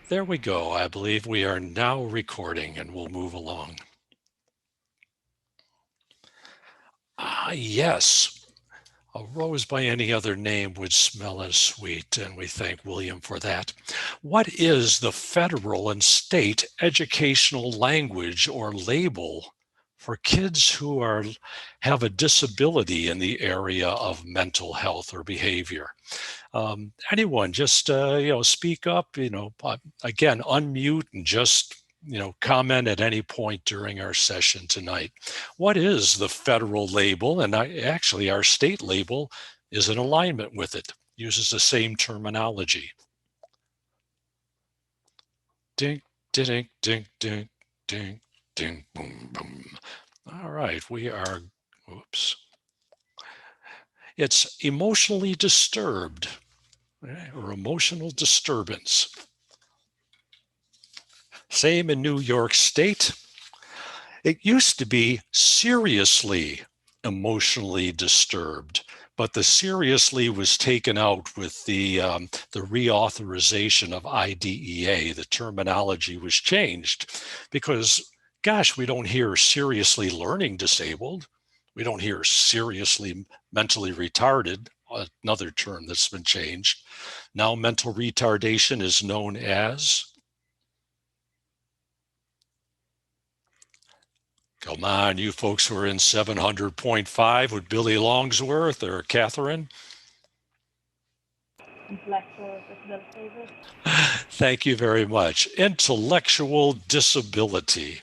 There we go. I believe we are now recording and we'll move along. Yes, a rose by any other name would smell as sweet, and we thank William for that. What is the federal and state educational language or label for kids who have a disability in the area of mental health or behavior? Anyone, just speak up. Again, unmute and just comment at any point during our session tonight. What is the federal label? And actually, our state label is in alignment with it. Uses the same terminology. Ding, ding, ding, ding, ding, ding, boom, boom. All right, we are. Oops. It's emotionally disturbed. Or emotional disturbance. Same in New York State. It used to be seriously emotionally disturbed, but the seriously was taken out with the reauthorization of IDEA. The terminology was changed because, gosh, we don't hear seriously learning disabled. We don't hear seriously mentally retarded, another term that's been changed. Now mental retardation is known as, come on, you folks who are in 700.5 with Billy Longsworth or Catherine. Intellectual disability. Thank you very much. Intellectual disability.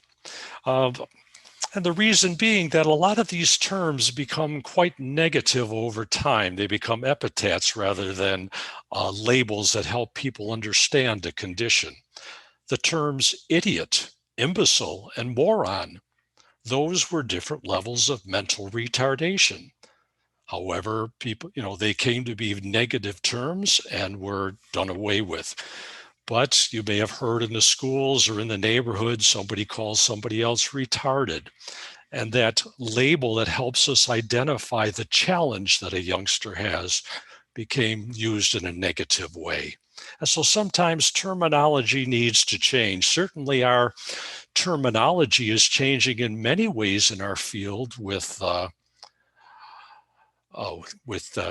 And the reason being that a lot of these terms become quite negative over time. They become epithets rather than labels that help people understand a condition. The terms idiot, imbecile, and moron, those were different levels of mental retardation. However, people, they came to be negative terms and were done away with. But you may have heard in the schools or in the neighborhood, somebody calls somebody else retarded. And that label that helps us identify the challenge that a youngster has became used in a negative way. And so sometimes terminology needs to change. Certainly our terminology is changing in many ways in our field with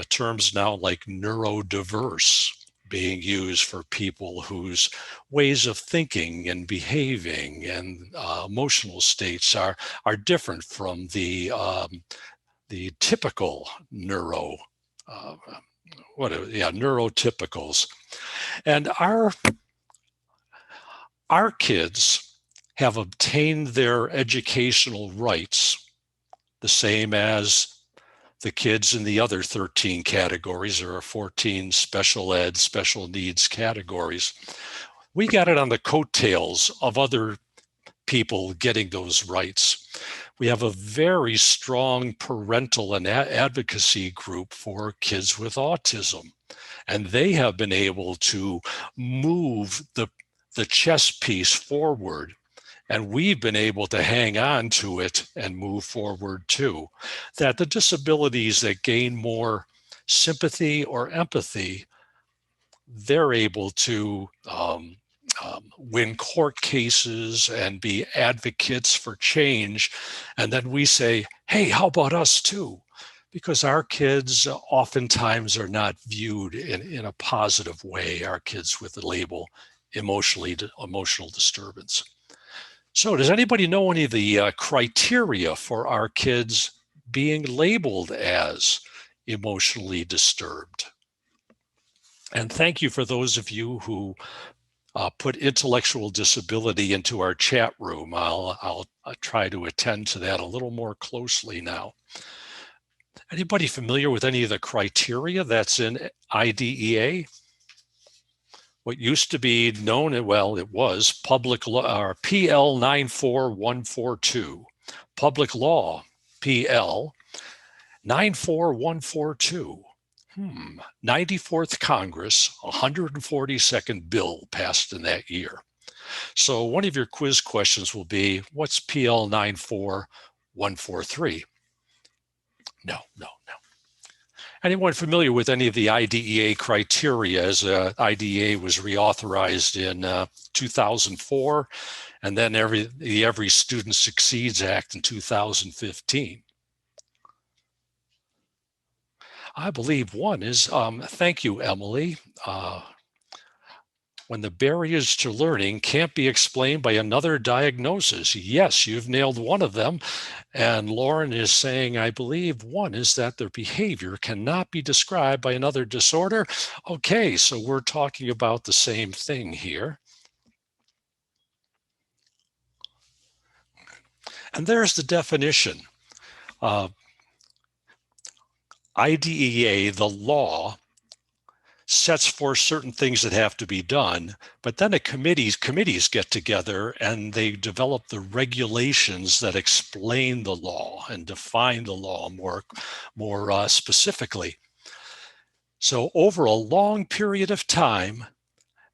terms now like neurodiverse being used for people whose ways of thinking and behaving and emotional states are different from the typical neurotypicals. And our kids have obtained their educational rights the same as the kids in the other 13 categories. There are 14 special ed, special needs categories. We got it on the coattails of other people getting those rights. We have a very strong parental and advocacy group for kids with autism, and they have been able to move the chess piece forward. And we've been able to hang on to it and move forward too. That the disabilities that gain more sympathy or empathy, they're able to win court cases and be advocates for change. And then we say, hey, how about us too? Because our kids oftentimes are not viewed in a positive way, our kids with the label emotional disturbance. So does anybody know any of the criteria for our kids being labeled as emotionally disturbed? And thank you for those of you who put intellectual disability into our chat room. I'll try to attend to that a little more closely now. Anybody familiar with any of the criteria that's in IDEA? What used to be known, well, it was public law, PL 94142, public law, PL 94142. 94th Congress, 142nd bill passed in that year. So one of your quiz questions will be, what's PL 94143? No. Anyone familiar with any of the IDEA criteria, as IDEA was reauthorized in 2004, and then the Every Student Succeeds Act in 2015? I believe one is, thank you, Emily. When the barriers to learning can't be explained by another diagnosis. Yes, you've nailed one of them. And Lauren is saying, I believe one is that their behavior cannot be described by another disorder. Okay, so we're talking about the same thing here. And there's the definition. IDEA, the law, sets forth certain things that have to be done, but then committees get together and they develop the regulations that explain the law and define the law more specifically. So over a long period of time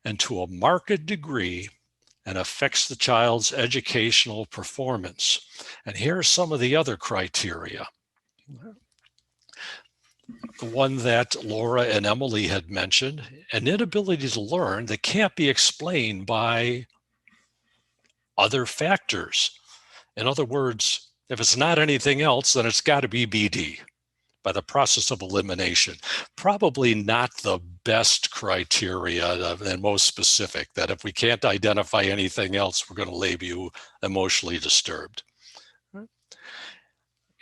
and to a marked degree, and affects the child's educational performance. And here are some of the other criteria. The one that Laura and Emily had mentioned, an inability to learn that can't be explained by other factors. In other words, if it's not anything else, then it's got to be BD by the process of elimination. Probably not the best criteria and most specific, that if we can't identify anything else, we're going to label you emotionally disturbed.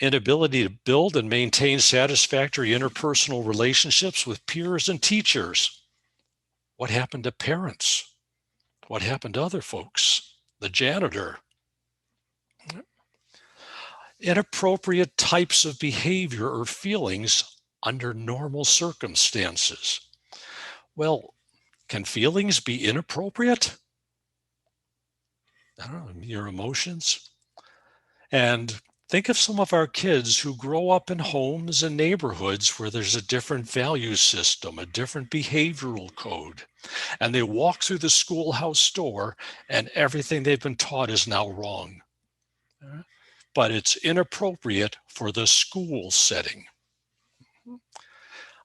Inability to build and maintain satisfactory interpersonal relationships with peers and teachers. What happened to parents? What happened to other folks? The janitor. Inappropriate types of behavior or feelings under normal circumstances. Well, can feelings be inappropriate? I don't know, your emotions? And think of some of our kids who grow up in homes and neighborhoods where there's a different value system, a different behavioral code, and they walk through the schoolhouse door and everything they've been taught is now wrong. But it's inappropriate for the school setting.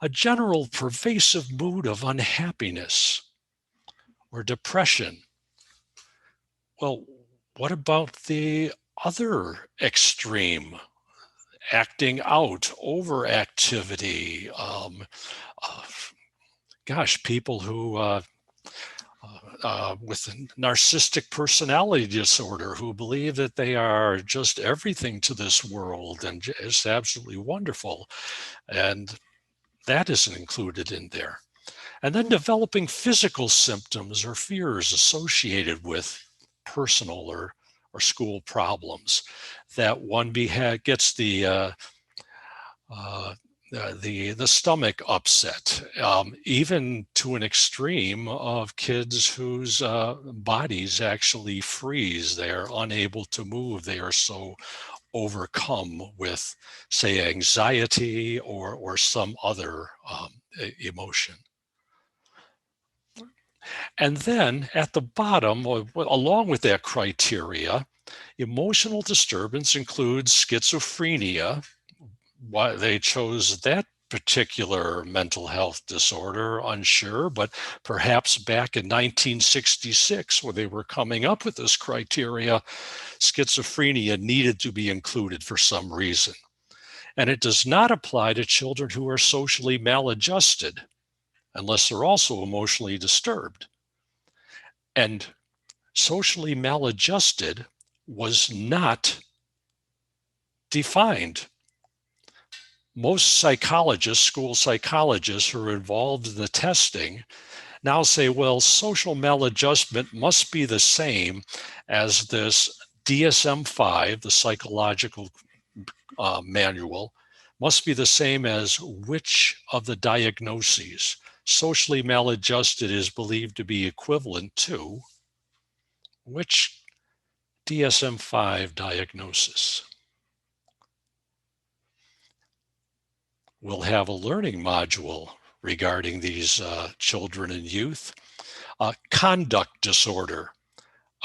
A general pervasive mood of unhappiness or depression. Well, what about the other extreme? Acting out, overactivity, people who with narcissistic personality disorder who believe that they are just everything to this world and it's absolutely wonderful. And that isn't included in there. And then developing physical symptoms or fears associated with personal or school problems, that one gets the stomach upset, even to an extreme of kids whose bodies actually freeze. They are unable to move. They are so overcome with, say, anxiety or some other emotion. And then at the bottom, along with that criteria, emotional disturbance includes schizophrenia. Why they chose that particular mental health disorder, unsure, but perhaps back in 1966, when they were coming up with this criteria, schizophrenia needed to be included for some reason. And it does not apply to children who are socially maladjusted, unless they're also emotionally disturbed. And socially maladjusted was not defined. Most psychologists, school psychologists who are involved in the testing now say, well, social maladjustment must be the same as this DSM-5, the psychological manual, must be the same as which of the diagnoses. Socially maladjusted is believed to be equivalent to which DSM-5 diagnosis. We'll have a learning module regarding these children and youth. Conduct disorder,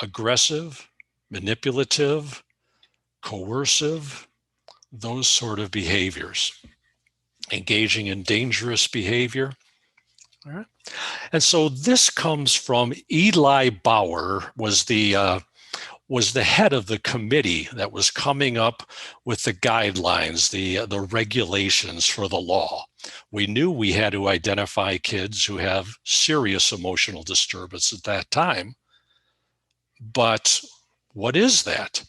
aggressive, manipulative, coercive, those sort of behaviors. engaging in dangerous behavior. All right. And so this comes from Eli Bauer, was the head of the committee that was coming up with the guidelines, the regulations for the law. We knew we had to identify kids who have serious emotional disturbance at that time, but what is that?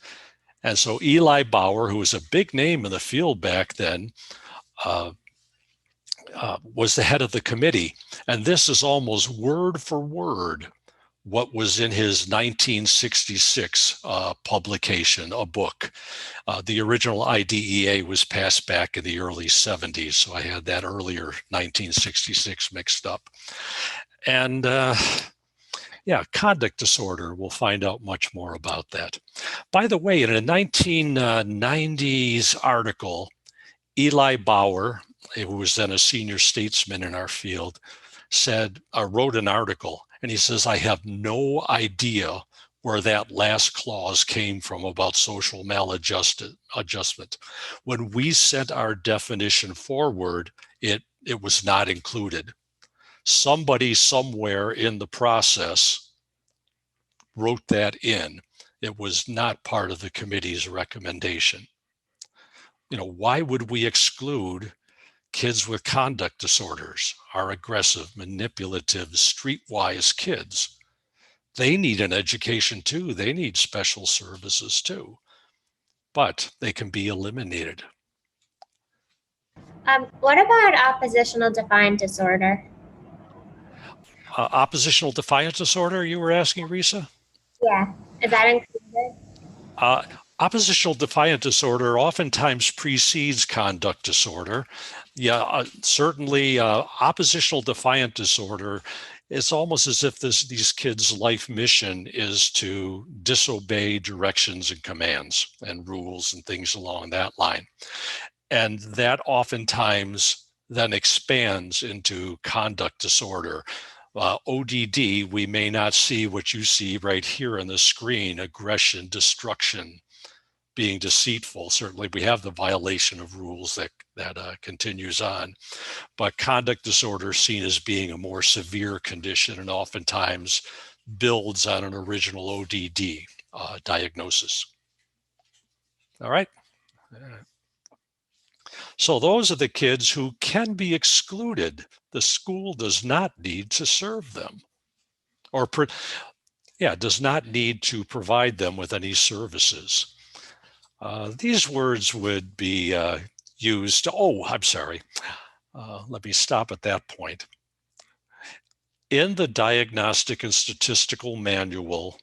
And so Eli Bauer, who was a big name in the field back then, was the head of the committee. And this is almost word for word what was in his 1966 publication, a book. The original IDEA was passed back in the early 70s, so I had that earlier 1966 mixed up. And yeah, conduct disorder, we'll find out much more about that. By the way, in a 1990s article, Eli Bauer, who was then a senior statesman in our field, wrote an article, and he says, I have no idea where that last clause came from about social maladjustment. When we sent our definition forward, it was not included. Somebody somewhere in the process wrote that in. It was not part of the committee's recommendation. Why would we exclude kids with conduct disorders, are aggressive, manipulative, streetwise kids? They need an education too. They need special services too, but they can be eliminated. What about oppositional defiant disorder? Oppositional defiant disorder, you were asking, Risa? Yeah, is that included? Oppositional defiant disorder oftentimes precedes conduct disorder. Yeah, certainly oppositional defiant disorder, it's almost as if these kids' life mission is to disobey directions and commands and rules and things along that line. And that oftentimes then expands into conduct disorder. ODD, we may not see what you see right here on the screen: aggression, destruction, being deceitful. Certainly we have the violation of rules that continues on, but conduct disorder is seen as being a more severe condition and oftentimes builds on an original ODD diagnosis. All right. So those are the kids who can be excluded. The school does not need to serve them, or does not need to provide them with any services. These words would be used. I'm sorry. Let me stop at that point. In the Diagnostic and Statistical Manual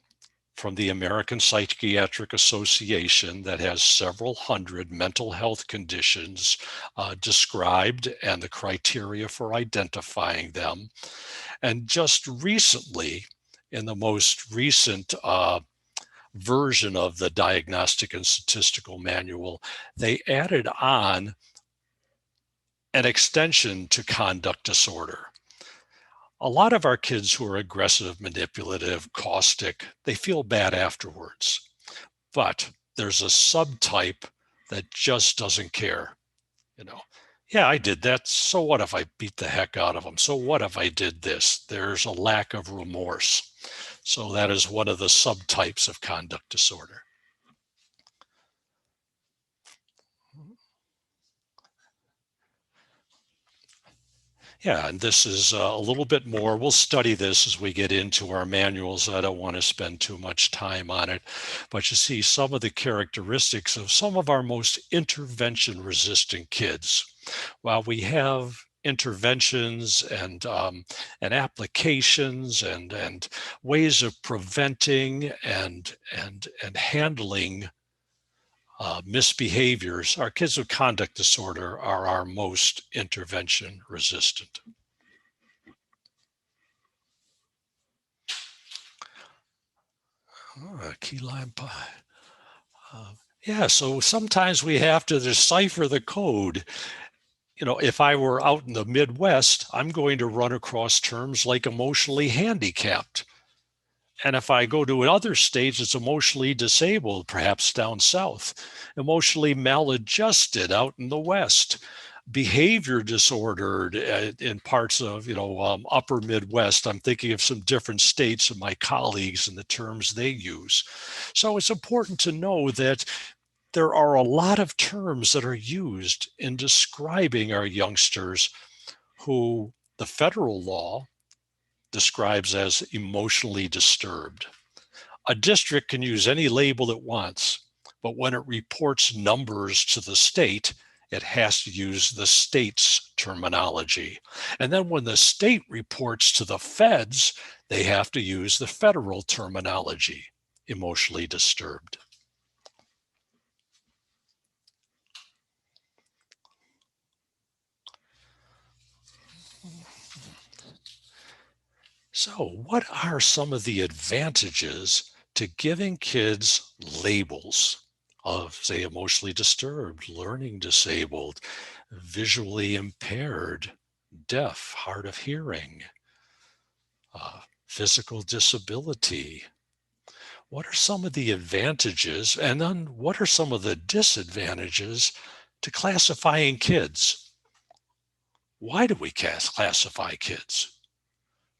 from the American Psychiatric Association, that has several hundred mental health conditions described and the criteria for identifying them. And just recently, in the most recent version of the Diagnostic and Statistical Manual, they added on an extension to conduct disorder. A lot of our kids who are aggressive, manipulative, caustic, they feel bad afterwards. But there's a subtype that just doesn't care. Yeah, I did that. So what if I beat the heck out of them? So what if I did this? There's a lack of remorse. So that is one of the subtypes of conduct disorder. Yeah, and this is a little bit more. We'll study this as we get into our manuals. I don't want to spend too much time on it, but you see some of the characteristics of some of our most intervention-resistant kids. While we have interventions and applications and ways of preventing and handling misbehaviors, our kids with conduct disorder are our most intervention resistant. Key lime pie. Yeah, so sometimes we have to decipher the code. If I were out in the Midwest, I'm going to run across terms like emotionally handicapped. And if I go to other states, it's emotionally disabled, perhaps down south, emotionally maladjusted out in the West. behavior disordered in parts of, upper Midwest. I'm thinking of some different states and my colleagues and the terms they use. So it's important to know that there are a lot of terms that are used in describing our youngsters who the federal law describes as emotionally disturbed. A district can use any label it wants, but when it reports numbers to the state, it has to use the state's terminology. And then when the state reports to the feds, they have to use the federal terminology, emotionally disturbed. So, what are some of the advantages to giving kids labels of, say, emotionally disturbed, learning disabled, visually impaired, deaf, hard of hearing, physical disability? What are some of the advantages, and then what are some of the disadvantages to classifying kids? Why do we classify kids?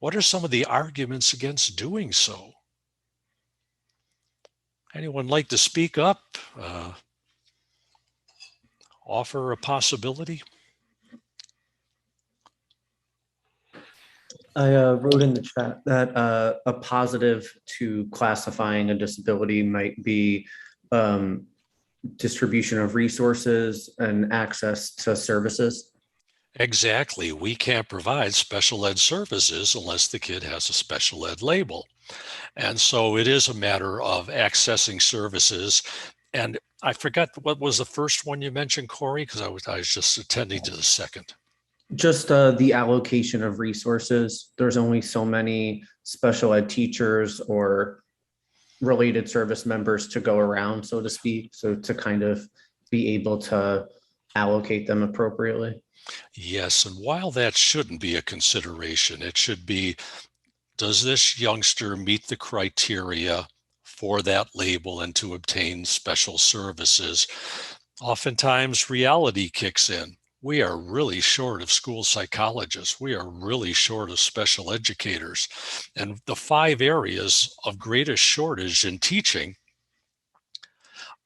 What are some of the arguments against doing so? Anyone like to speak up, offer a possibility? I wrote in the chat that a positive to classifying a disability might be distribution of resources and access to services. Exactly. We can't provide special ed services unless the kid has a special ed label. And so it is a matter of accessing services. And I forgot, what was the first one you mentioned, Corey? Because I was just attending to the second. Just the allocation of resources. There's only so many special ed teachers or related service members to go around, so to speak. So to kind of be able to allocate them appropriately. Yes, and while that shouldn't be a consideration, it should be, does this youngster meet the criteria for that label and to obtain special services? Oftentimes reality kicks in. We are really short of school psychologists. We are really short of special educators. And the 5 areas of greatest shortage in teaching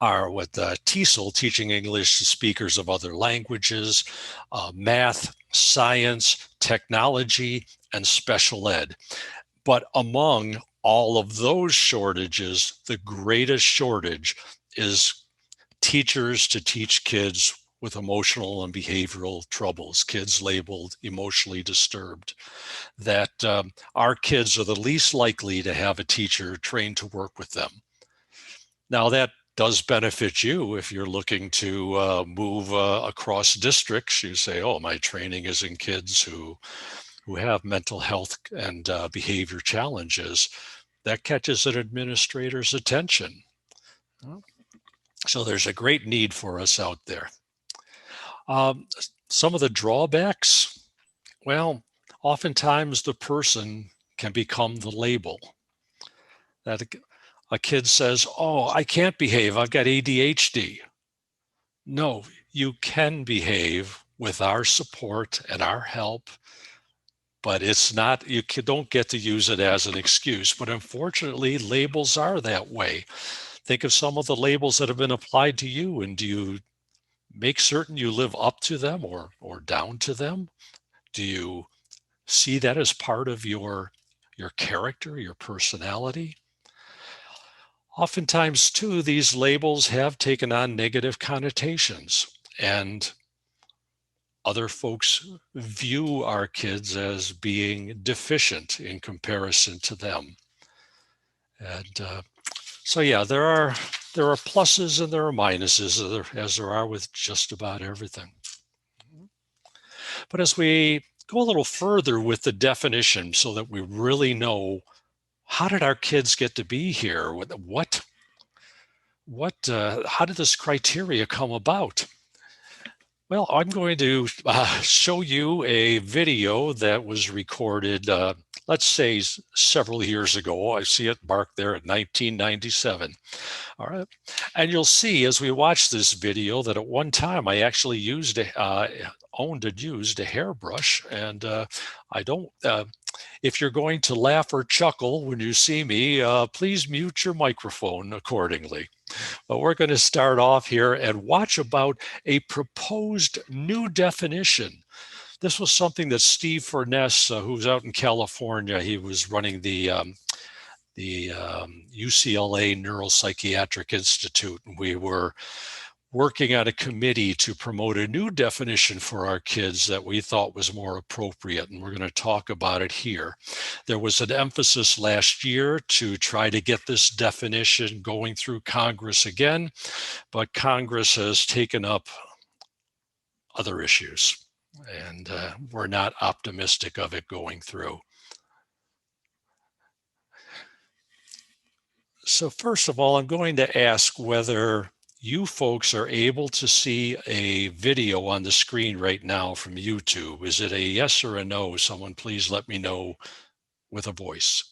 are what TESOL, teaching English to speakers of other languages, math, science, technology, and special ed. But among all of those shortages, the greatest shortage is teachers to teach kids with emotional and behavioral troubles, kids labeled emotionally disturbed, that our kids are the least likely to have a teacher trained to work with them. Now, that does benefit you if you're looking to move across districts. You say, oh, my training is in kids who have mental health and behavior challenges. That catches an administrator's attention. So there's a great need for us out there. Some of the drawbacks, well, oftentimes the person can become the label. That a kid says, oh, I can't behave, I've got ADHD. No, you can behave with our support and our help, but it's not, you don't get to use it as an excuse. But unfortunately, labels are that way. Think of some of the labels that have been applied to you, and do you make certain you live up to them or down to them? Do you see that as part of your character, your personality? Oftentimes, too, these labels have taken on negative connotations, and other folks view our kids as being deficient in comparison to them. And so, yeah, there are pluses and there are minuses, as there are with just about everything. But as we go a little further with the definition so that we really know, how did our kids get to be here? How did this criteria come about? Well, I'm going to show you a video that was recorded, let's say several years ago. I see it marked there at 1997. All right. And you'll see as we watch this video that at one time I actually used owned and used a hairbrush, and I don't, if you're going to laugh or chuckle when you see me, please mute your microphone accordingly. But we're going to start off here and watch about a proposed new definition. This was something that Steve Furness, who's out in California, he was running the UCLA Neuropsychiatric Institute, and we were working on a committee to promote a new definition for our kids that we thought was more appropriate, and we're going to talk about it here. There was an emphasis last year to try to get this definition going through Congress again, but Congress has taken up other issues, and we're not optimistic of it going through. So first of all, I'm going to ask whether you folks are able to see a video on the screen right now from YouTube. Is it a yes or a no? Someone please let me know with a voice.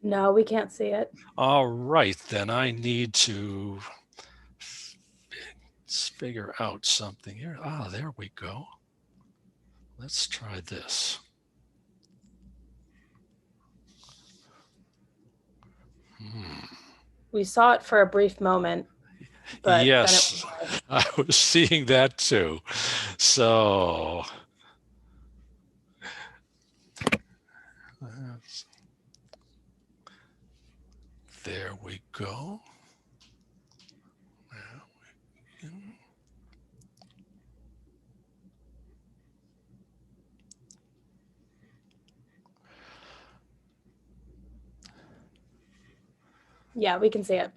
No, we can't see it. All right, then I need to figure out something here. Ah, there we go. Let's try this. We saw it for a brief moment, but yes, I was seeing that too. So there we go. yeah, we can see it.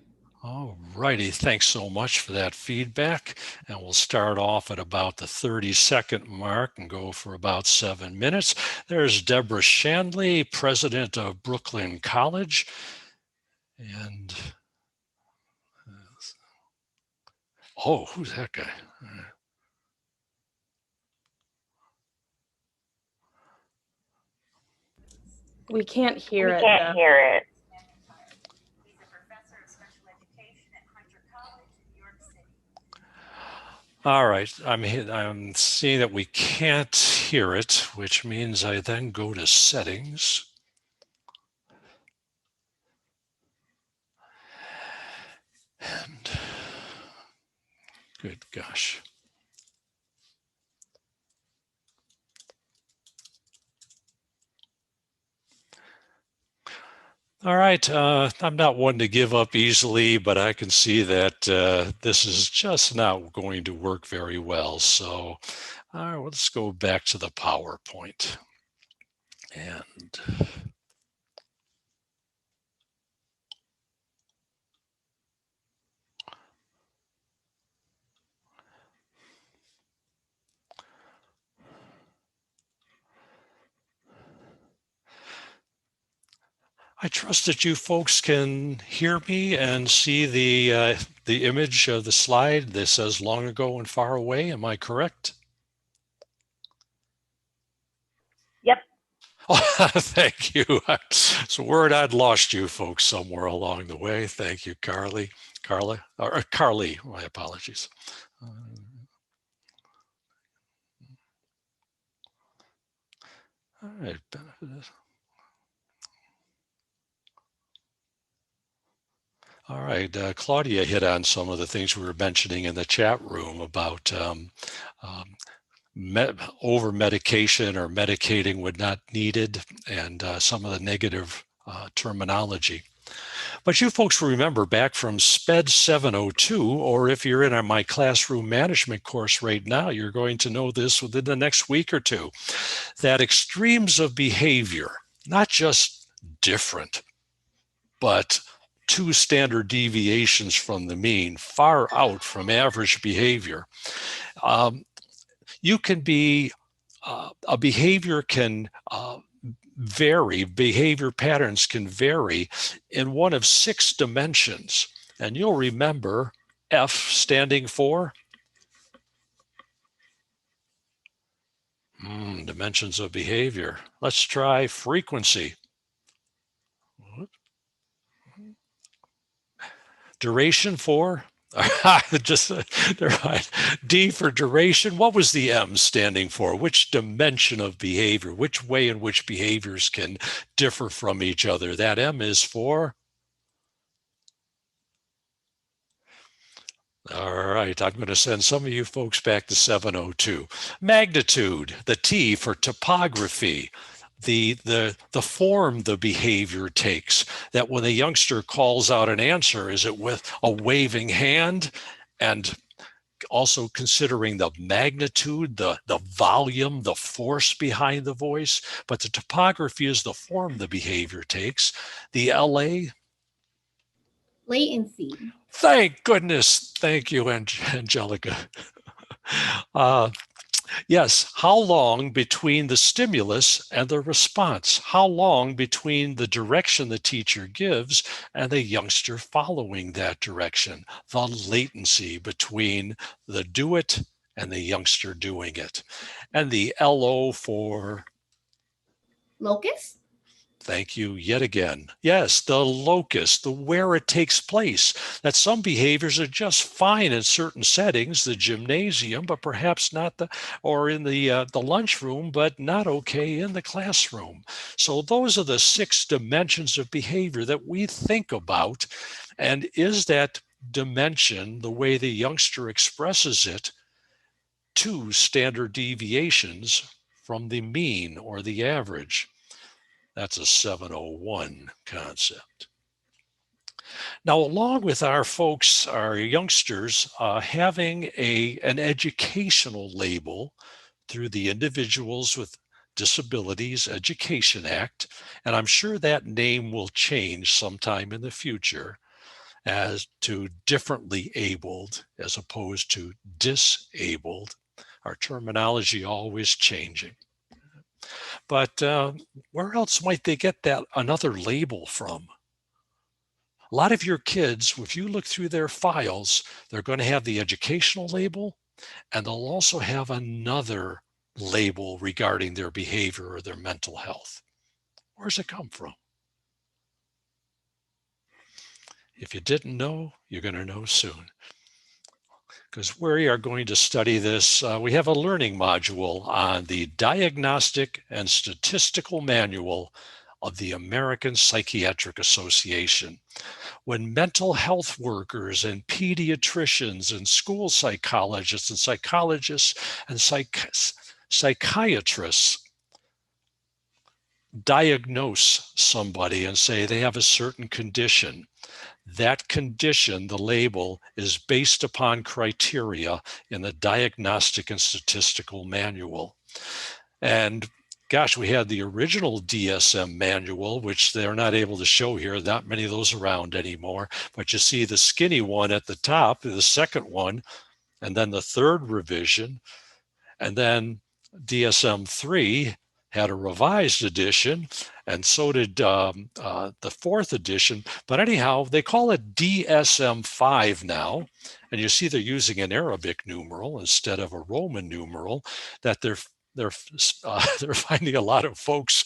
All righty, thanks so much for that feedback. And we'll start off at about the 30-second mark and go for about 7 minutes. There's Deborah Shanley, president of Brooklyn College. And, oh, who's that guy? We can't hear it. We can't hear it. He's a professor of special education at Hunter College in New York City. All right, I'm seeing that we can't hear it, which means I then go to settings. And good gosh. All right, I'm not one to give up easily, but I can see that this is just not going to work very well. So let's go back to the PowerPoint. And I trust that you folks can hear me and see the image of the slide that says long ago and far away. Am I correct? Yep. Oh, thank you. It's a word I'd lost you folks somewhere along the way. Thank you, Carly. Carly, my apologies. All right. All right, Claudia hit on some of the things we were mentioning in the chat room about over-medication or medicating when not needed, and some of the negative terminology. But you folks remember back from SPED 702, or if you're in my classroom management course right now, you're going to know this within the next week or two, that extremes of behavior, not just different, but 2 standard deviations from the mean, far out from average behavior. You can be, a behavior can vary, behavior patterns can vary in one of 6 dimensions. And you'll remember F standing for dimensions of behavior. Let's try frequency. Duration for Just right. D for duration. What was the M standing for? Which dimension of behavior? Which way in which behaviors can differ from each other? That M is for? All right, I'm going to send some of you folks back to 702. Magnitude, the T for topography, the form the behavior takes, that when the youngster calls out an answer, is it with a waving hand? And also considering the magnitude, the volume, the force behind the voice, but the topography is the form the behavior takes. The LA, Latency. thank goodness. Thank you, Angelica. Yes, how long between the stimulus and the response? How long between the direction the teacher gives and the youngster following that direction? The latency between the do it and the youngster doing it. And the LO for? Locus. Thank you yet again. Yes, the locus, the where it takes place, that some behaviors are just fine in certain settings, the gymnasium, but perhaps not or in the lunchroom, but not okay in the classroom. So those are the 6 dimensions of behavior that we think about. And is that dimension, the way the youngster expresses it, 2 standard deviations from the mean or the average? That's a 701 concept. Now, along with our folks, our youngsters, having an educational label through the Individuals with Disabilities Education Act, and I'm sure that name will change sometime in the future as to differently abled as opposed to disabled. Our terminology always changing. But where else might they get that another label from? A lot of your kids, if you look through their files, they're going to have the educational label, and they'll also have another label regarding their behavior or their mental health. Where's it come from? If you didn't know, you're going to know soon. Because we are going to study this. We have a learning module on the Diagnostic and Statistical Manual of the American Psychiatric Association. When mental health workers and pediatricians and school psychologists and psychologists and psychiatrists diagnose somebody and say they have a certain condition, that condition, the label, is based upon criteria in the Diagnostic and Statistical Manual. And gosh, we had the original DSM manual, which they're not able to show here. Not many of those around anymore. But you see the skinny one at the top, the second one, and then the third revision. And then DSM-3 had a revised edition, and so did the 4th edition. But anyhow, they call it DSM-5 now, and you see they're using an Arabic numeral instead of a Roman numeral. That they're finding a lot of folks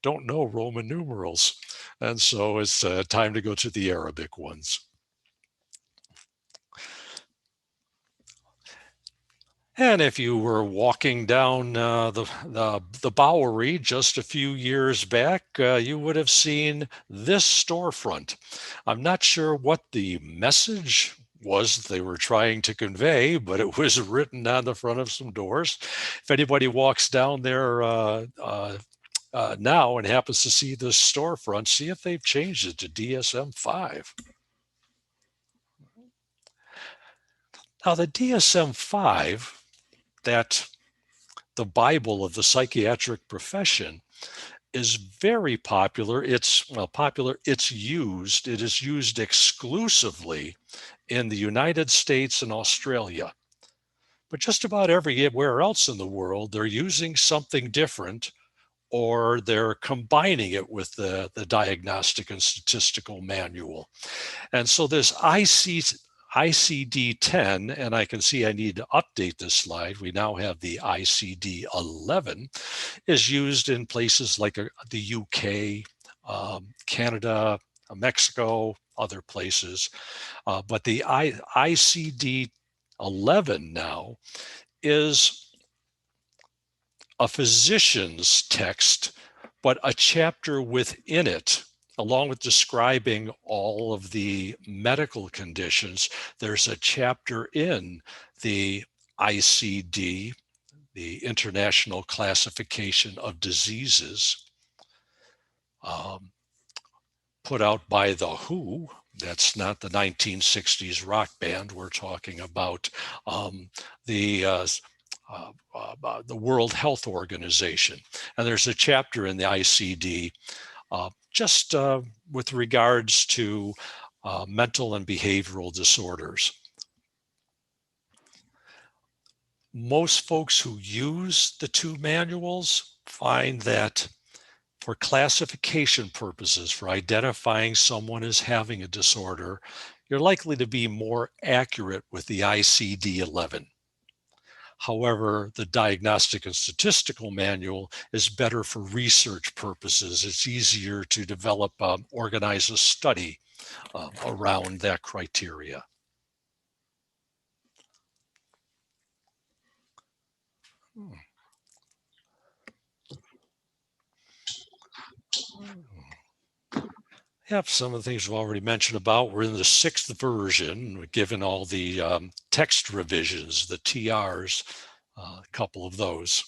don't know Roman numerals, and so it's time to go to the Arabic ones. And if you were walking down the Bowery just a few years back, you would have seen this storefront. I'm not sure what the message was they were trying to convey, but it was written on the front of some doors. If anybody walks down there now and happens to see this storefront, see if they've changed it to DSM-5. Now the DSM-5, that the Bible of the psychiatric profession, is very popular. It's used. It is used exclusively in the United States and Australia. But just about everywhere else in the world, they're using something different, or they're combining it with the Diagnostic and Statistical Manual. And so this ICD-10, and I can see I need to update this slide. We now have the ICD-11, is used in places like the UK, Canada, Mexico, other places. But the ICD-11 now is a physician's text, but a chapter within it, along with describing all of the medical conditions. There's a chapter in the ICD, the International Classification of Diseases, put out by the WHO. That's not the 1960s rock band. We're talking about the World Health Organization. And there's a chapter in the ICD just with regards to mental and behavioral disorders. Most folks who use the two manuals find that for classification purposes, for identifying someone as having a disorder, you're likely to be more accurate with the ICD-11. However, the Diagnostic and Statistical Manual is better for research purposes. It's easier to develop, organize a study around that criteria. Yep, some of the things we've already mentioned about. We're in the 6th version, given all the text revisions, the TRs, a couple of those.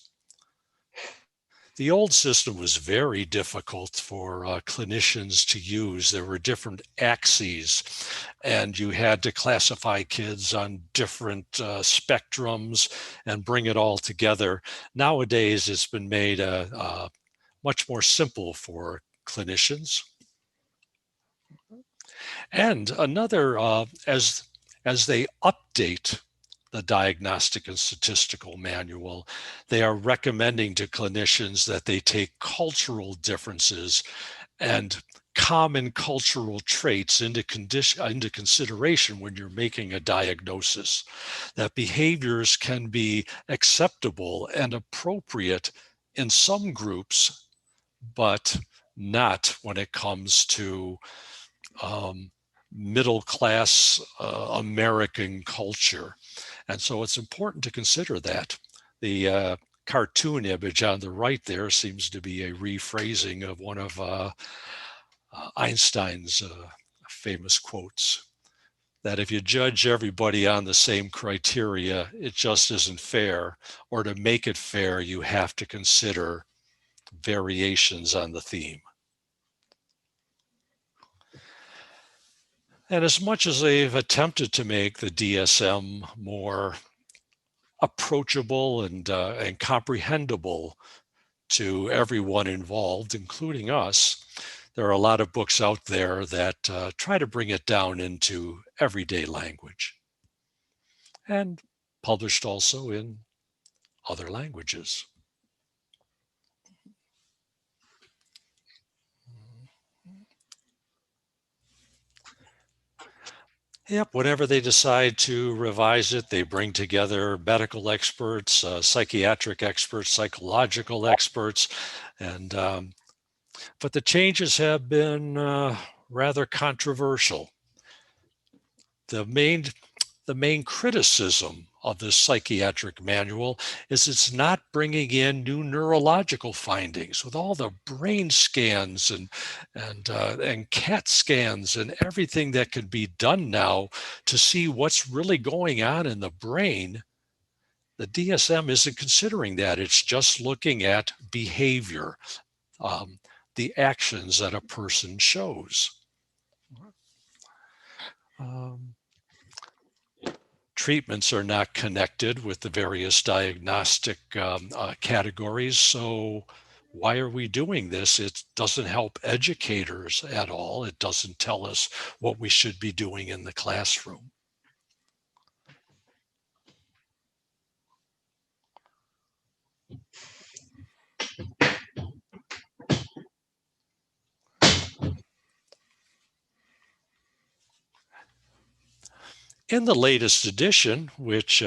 The old system was very difficult for clinicians to use. There were different axes, and you had to classify kids on different spectrums and bring it all together. Nowadays, it's been made much more simple for clinicians. And another, as they update the Diagnostic and Statistical Manual, they are recommending to clinicians that they take cultural differences and common cultural traits into consideration when you're making a diagnosis, that behaviors can be acceptable and appropriate in some groups, but not when it comes to middle-class American culture. And so it's important to consider that. The cartoon image on the right there seems to be a rephrasing of one of Einstein's famous quotes, that if you judge everybody on the same criteria, it just isn't fair. Or to make it fair, you have to consider variations on the theme. And as much as they've attempted to make the DSM more approachable and comprehensible to everyone involved, including us, there are a lot of books out there that try to bring it down into everyday language, and published also in other languages. Yep, whenever they decide to revise it, they bring together medical experts, psychiatric experts, psychological experts, and but the changes have been rather controversial. The main criticism of this psychiatric manual is it's not bringing in new neurological findings. With all the brain scans and CAT scans and everything that can be done now to see what's really going on in the brain, the DSM isn't considering that. It's just looking at behavior, the actions that a person shows. Treatments are not connected with the various diagnostic categories. So why are we doing this? It doesn't help educators at all. It doesn't tell us what we should be doing in the classroom. In the latest edition, which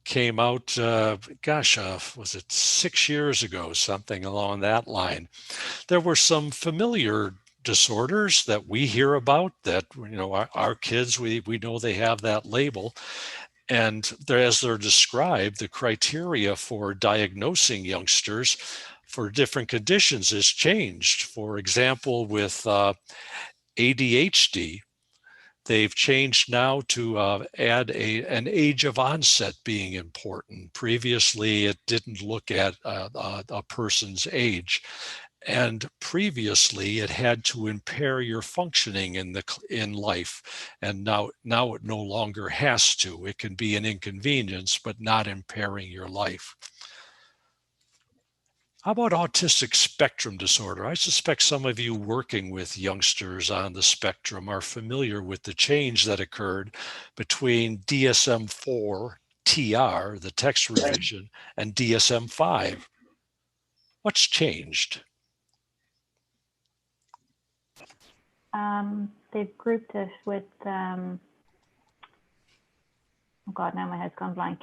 came out, was it 6 years ago, something along that line, there were some familiar disorders that we hear about that, our kids, we know they have that label. And as they're described, the criteria for diagnosing youngsters for different conditions has changed. For example, with ADHD, they've changed now to add an age of onset being important. Previously, it didn't look at a person's age. And previously, it had to impair your functioning in life. And now it no longer has to. It can be an inconvenience, but not impairing your life. How about autistic spectrum disorder? I suspect some of you working with youngsters on the spectrum are familiar with the change that occurred between DSM-4 TR, the text revision, and DSM-5. What's changed? They've grouped it with, oh God, now my head's gone blank.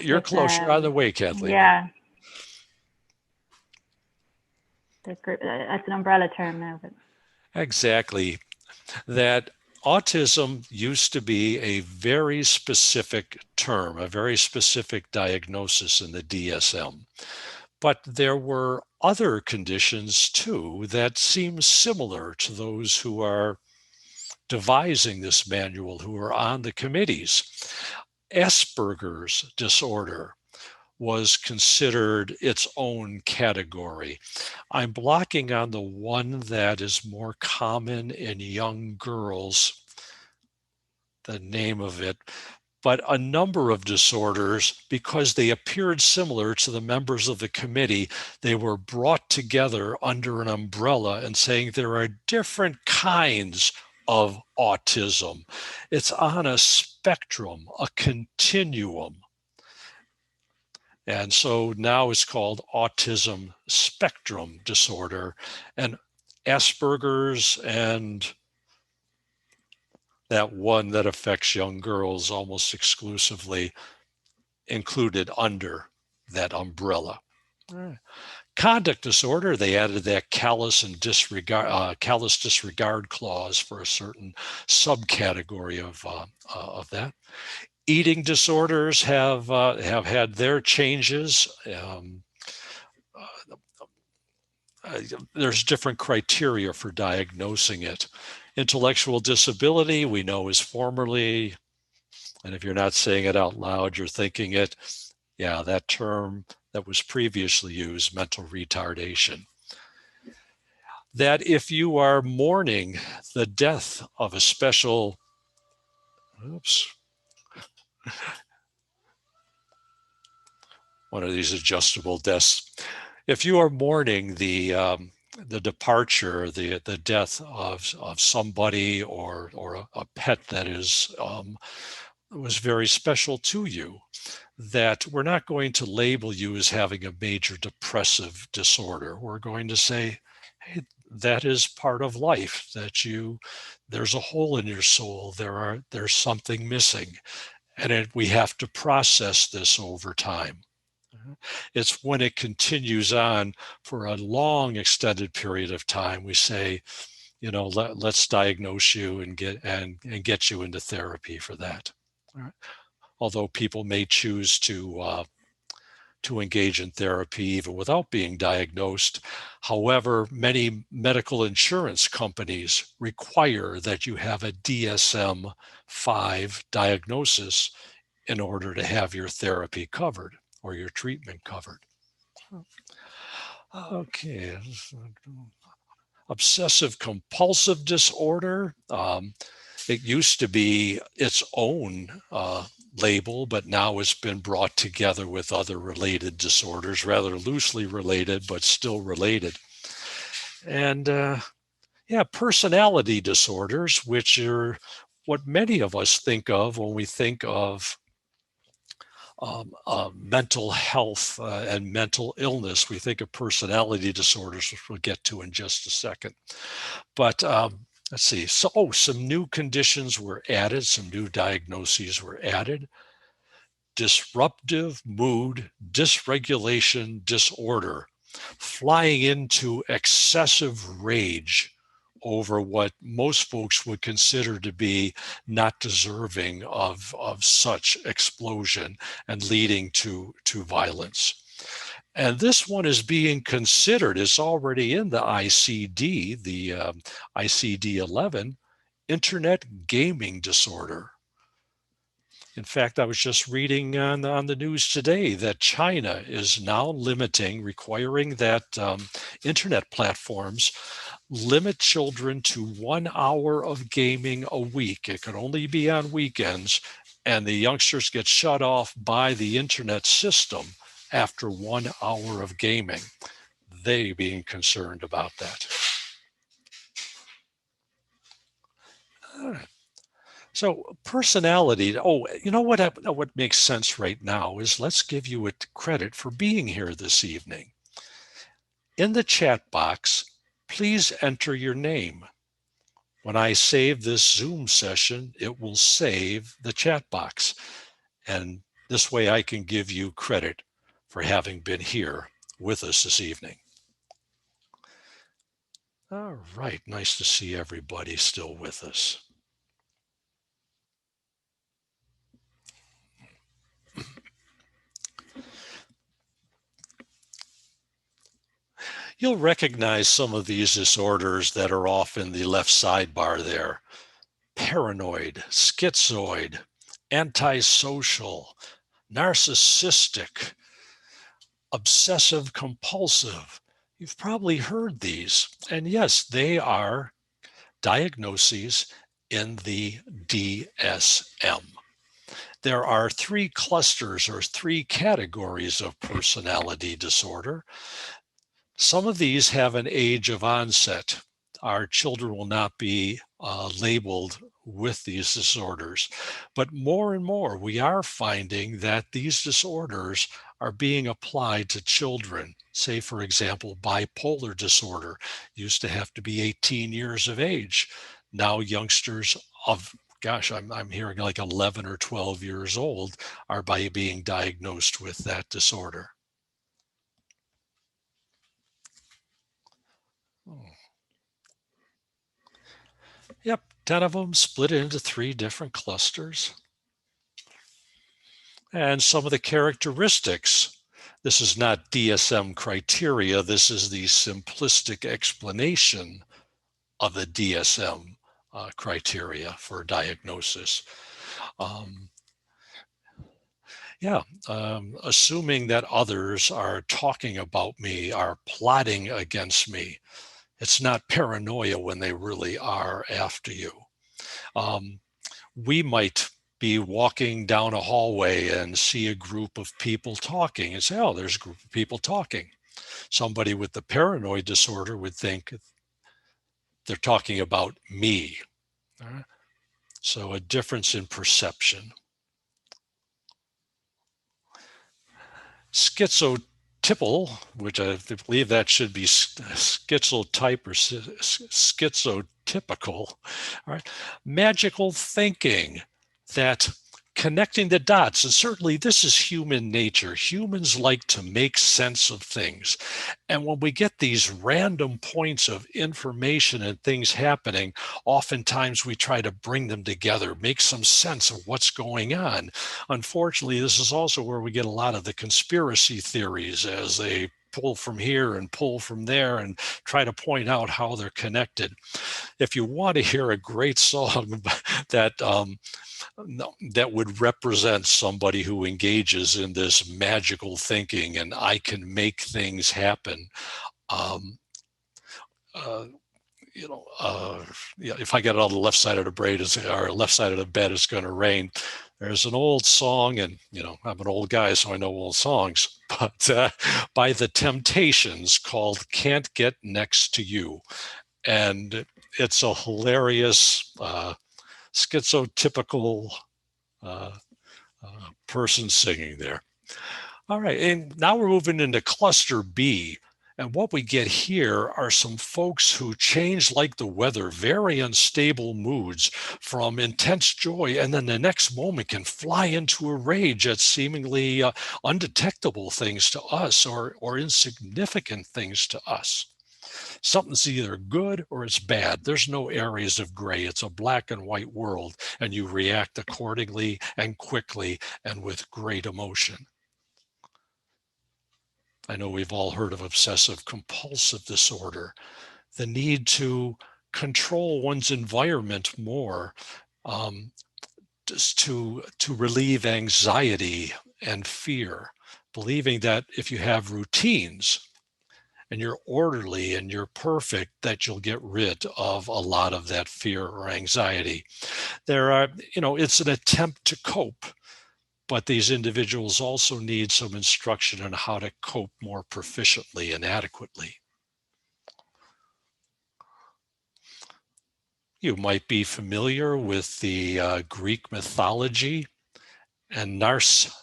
You're close. You're on the way, Kathleen. Yeah. That's an umbrella term now. But. Exactly. That autism used to be a very specific term, a very specific diagnosis in the DSM. But there were other conditions too that seem similar to those who are devising this manual, who are on the committees. Asperger's disorder was considered its own category. I'm blocking on the one that is more common in young girls, the name of it, but a number of disorders, because they appeared similar to the members of the committee, they were brought together under an umbrella and saying there are different kinds of autism. It's on a spectrum, a continuum. And so now it's called autism spectrum disorder, and Asperger's and that one that affects young girls almost exclusively included under that umbrella. Conduct disorder, they added that callous disregard clause for a certain subcategory of that. Eating disorders have had their changes. There's different criteria for diagnosing it. Intellectual disability, we know, is formerly, and if you're not saying it out loud, you're thinking it, yeah, that term that was previously used, mental retardation. That if you are mourning the death of a special, one of these adjustable desks. If you are mourning the departure, the death of somebody or a pet that was very special to you, that we're not going to label you as having a major depressive disorder. We're going to say, hey, that is part of life, that there's a hole in your soul, there's something missing, and we have to process this over time. It's when it continues on for a long extended period of time, we say, let's diagnose you and get you into therapy for that. All right. Although people may choose to engage in therapy even without being diagnosed. However, many medical insurance companies require that you have a DSM-5 diagnosis in order to have your therapy covered or your treatment covered. Okay. Obsessive compulsive disorder. It used to be its own label, but now it's been brought together with other related disorders, rather loosely related, but still related. And personality disorders, which are what many of us think of when we think of mental health and mental illness. We think of personality disorders, which we'll get to in just a second. But let's see. So, some new conditions were added. Some new diagnoses were added. Disruptive mood dysregulation disorder, flying into excessive rage over what most folks would consider to be not deserving of such explosion and leading to violence. And this one is being considered, it's already in the ICD, the ICD-11, Internet Gaming Disorder. In fact, I was just reading on the news today that China is now requiring that internet platforms limit children to 1 hour of gaming a week. It can only be on weekends, and the youngsters get shut off by the internet system after 1 hour of gaming. They being concerned about that. All right. So personality, you know what makes sense right now is let's give you a credit for being here this evening. In the chat box, please enter your name. When I save this Zoom session, it will save the chat box. And this way I can give you credit for having been here with us this evening. All right, nice to see everybody still with us. You'll recognize some of these disorders that are off in the left sidebar there. Paranoid, schizoid, antisocial, narcissistic, obsessive compulsive. You've probably heard these. And yes, they are diagnoses in the DSM. There are 3 clusters or 3 categories of personality disorder. Some of these have an age of onset. Our children will not be labeled with these disorders. But more and more, we are finding that these disorders are being applied to children. Say, for example, bipolar disorder used to have to be 18 years of age. Now youngsters of, gosh, I'm hearing like 11 or 12 years old are being diagnosed with that disorder. Yep, 10 of them split into 3 different clusters. And some of the characteristics, this is not DSM criteria, this is the simplistic explanation of the DSM criteria for diagnosis. Assuming that others are talking about me, are plotting against me. It's not paranoia when they really are after you. We might be walking down a hallway and see a group of people talking and say, oh, there's a group of people talking. Somebody with the paranoid disorder would think they're talking about me. So a difference in perception. Schizotypal, which I believe that should be schizotype or schizotypical, all right? Magical thinking, that connecting the dots, and certainly this is human nature. Humans like to make sense of things. And when we get these random points of information and things happening, oftentimes we try to bring them together, make some sense of what's going on. Unfortunately, this is also where we get a lot of the conspiracy theories as they pull from here and pull from there and try to point out how they're connected. If you want to hear a great song that would represent somebody who engages in this magical thinking and I can make things happen, if I get it on the left side of the brain or left side of the bed, it's going to rain. There's an old song, and I'm an old guy, so I know old songs, but by the Temptations called "Can't Get Next to You," and it's a hilarious schizotypical person singing there. All right, and now we're moving into cluster B. And what we get here are some folks who change like the weather, very unstable moods from intense joy, and then the next moment can fly into a rage at seemingly undetectable things to us or insignificant things to us. Something's either good or it's bad. There's no areas of gray. It's a black and white world, and you react accordingly and quickly and with great emotion. I know we've all heard of obsessive compulsive disorder, the need to control one's environment more, just to relieve anxiety and fear, believing that if you have routines and you're orderly and you're perfect, that you'll get rid of a lot of that fear or anxiety. There are, it's an attempt to cope, but these individuals also need some instruction on how to cope more proficiently and adequately. You might be familiar with the Greek mythology and Narcissus,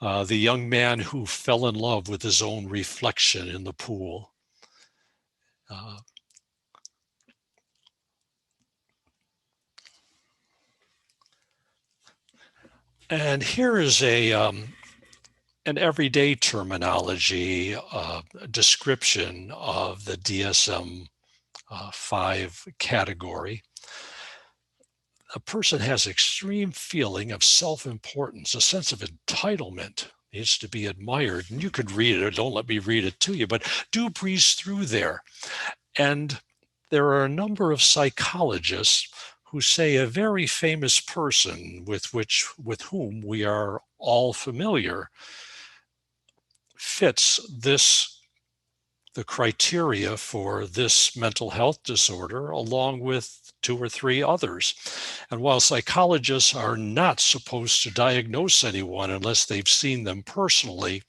the young man who fell in love with his own reflection in the pool. And here is an everyday terminology description of the DSM-5 category. A person has extreme feeling of self-importance, a sense of entitlement, needs to be admired. And you could read it, or don't let me read it to you, but do breeze through there. And there are a number of psychologists who say a very famous person with whom we are all familiar fits the criteria for this mental health disorder, along with 2 or 3 others. And while psychologists are not supposed to diagnose anyone unless they've seen them personally,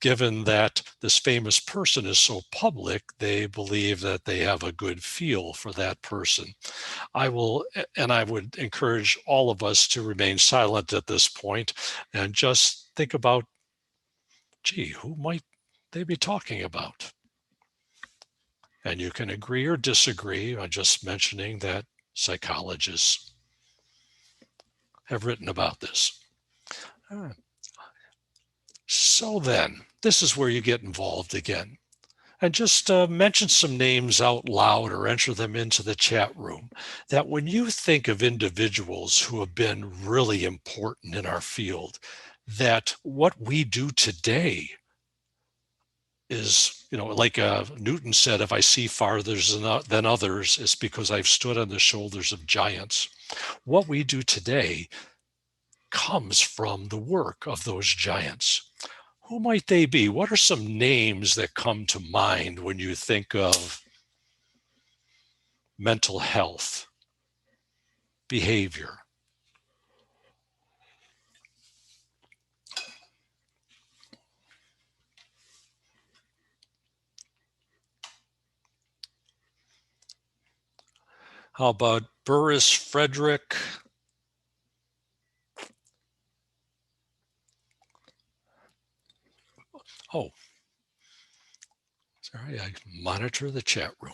given that this famous person is so public, they believe that they have a good feel for that person. I would encourage all of us to remain silent at this point and just think about, gee, who might they be talking about? And you can agree or disagree on just mentioning that psychologists have written about this. So then, this is where you get involved again. And just mention some names out loud or enter them into the chat room, that when you think of individuals who have been really important in our field, that what we do today is, like Newton said, if I see farther than others, it's because I've stood on the shoulders of giants. What we do today comes from the work of those giants. Who might they be? What are some names that come to mind when you think of mental health, behavior? How about Burris Frederick? Oh, sorry, I monitor the chat room.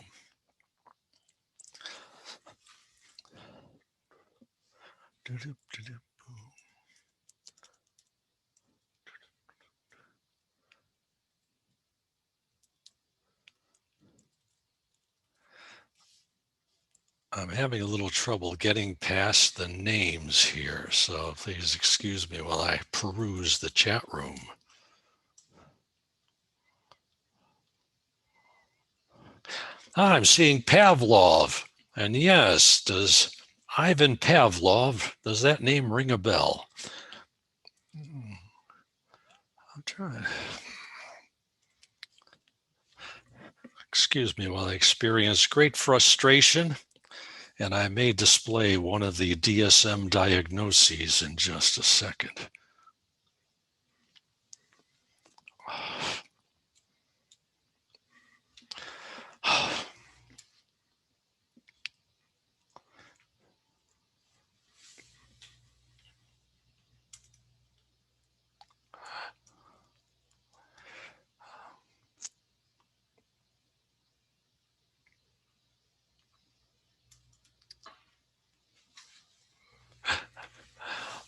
I'm having a little trouble getting past the names here, so please excuse me while I peruse the chat room. I'm seeing Pavlov, and yes, does Ivan Pavlov, does that name ring a bell? I'm trying. Excuse me while I experience great frustration, and I may display one of the DSM diagnoses in just a second.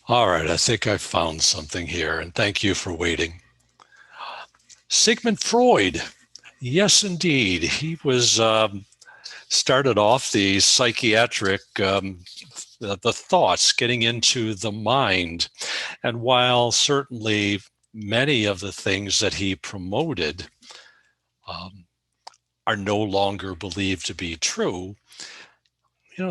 All right, I think I found something here, and thank you for waiting. Sigmund Freud. Yes, indeed. He was started off the psychiatric, the thoughts, getting into the mind. And while certainly many of the things that he promoted are no longer believed to be true,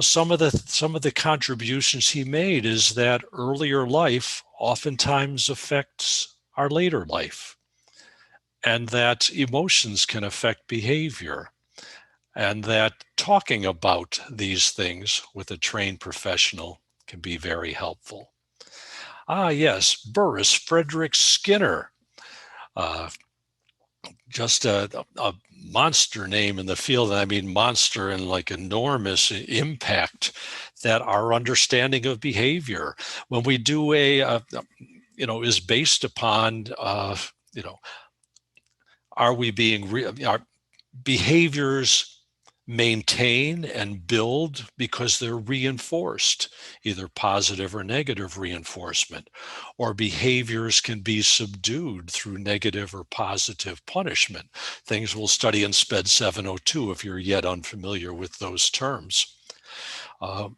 some of the contributions he made is that earlier life oftentimes affects our later life, and that emotions can affect behavior, and that talking about these things with a trained professional can be very helpful. Yes, Burris Frederick Skinner, just a monster name in the field. I mean, monster and like enormous impact that our understanding of behavior, when we do is based upon, are we being, our behaviors maintain and build because they're reinforced, either positive or negative reinforcement, or behaviors can be subdued through negative or positive punishment. Things we'll study in SPED 702 if you're yet unfamiliar with those terms. Our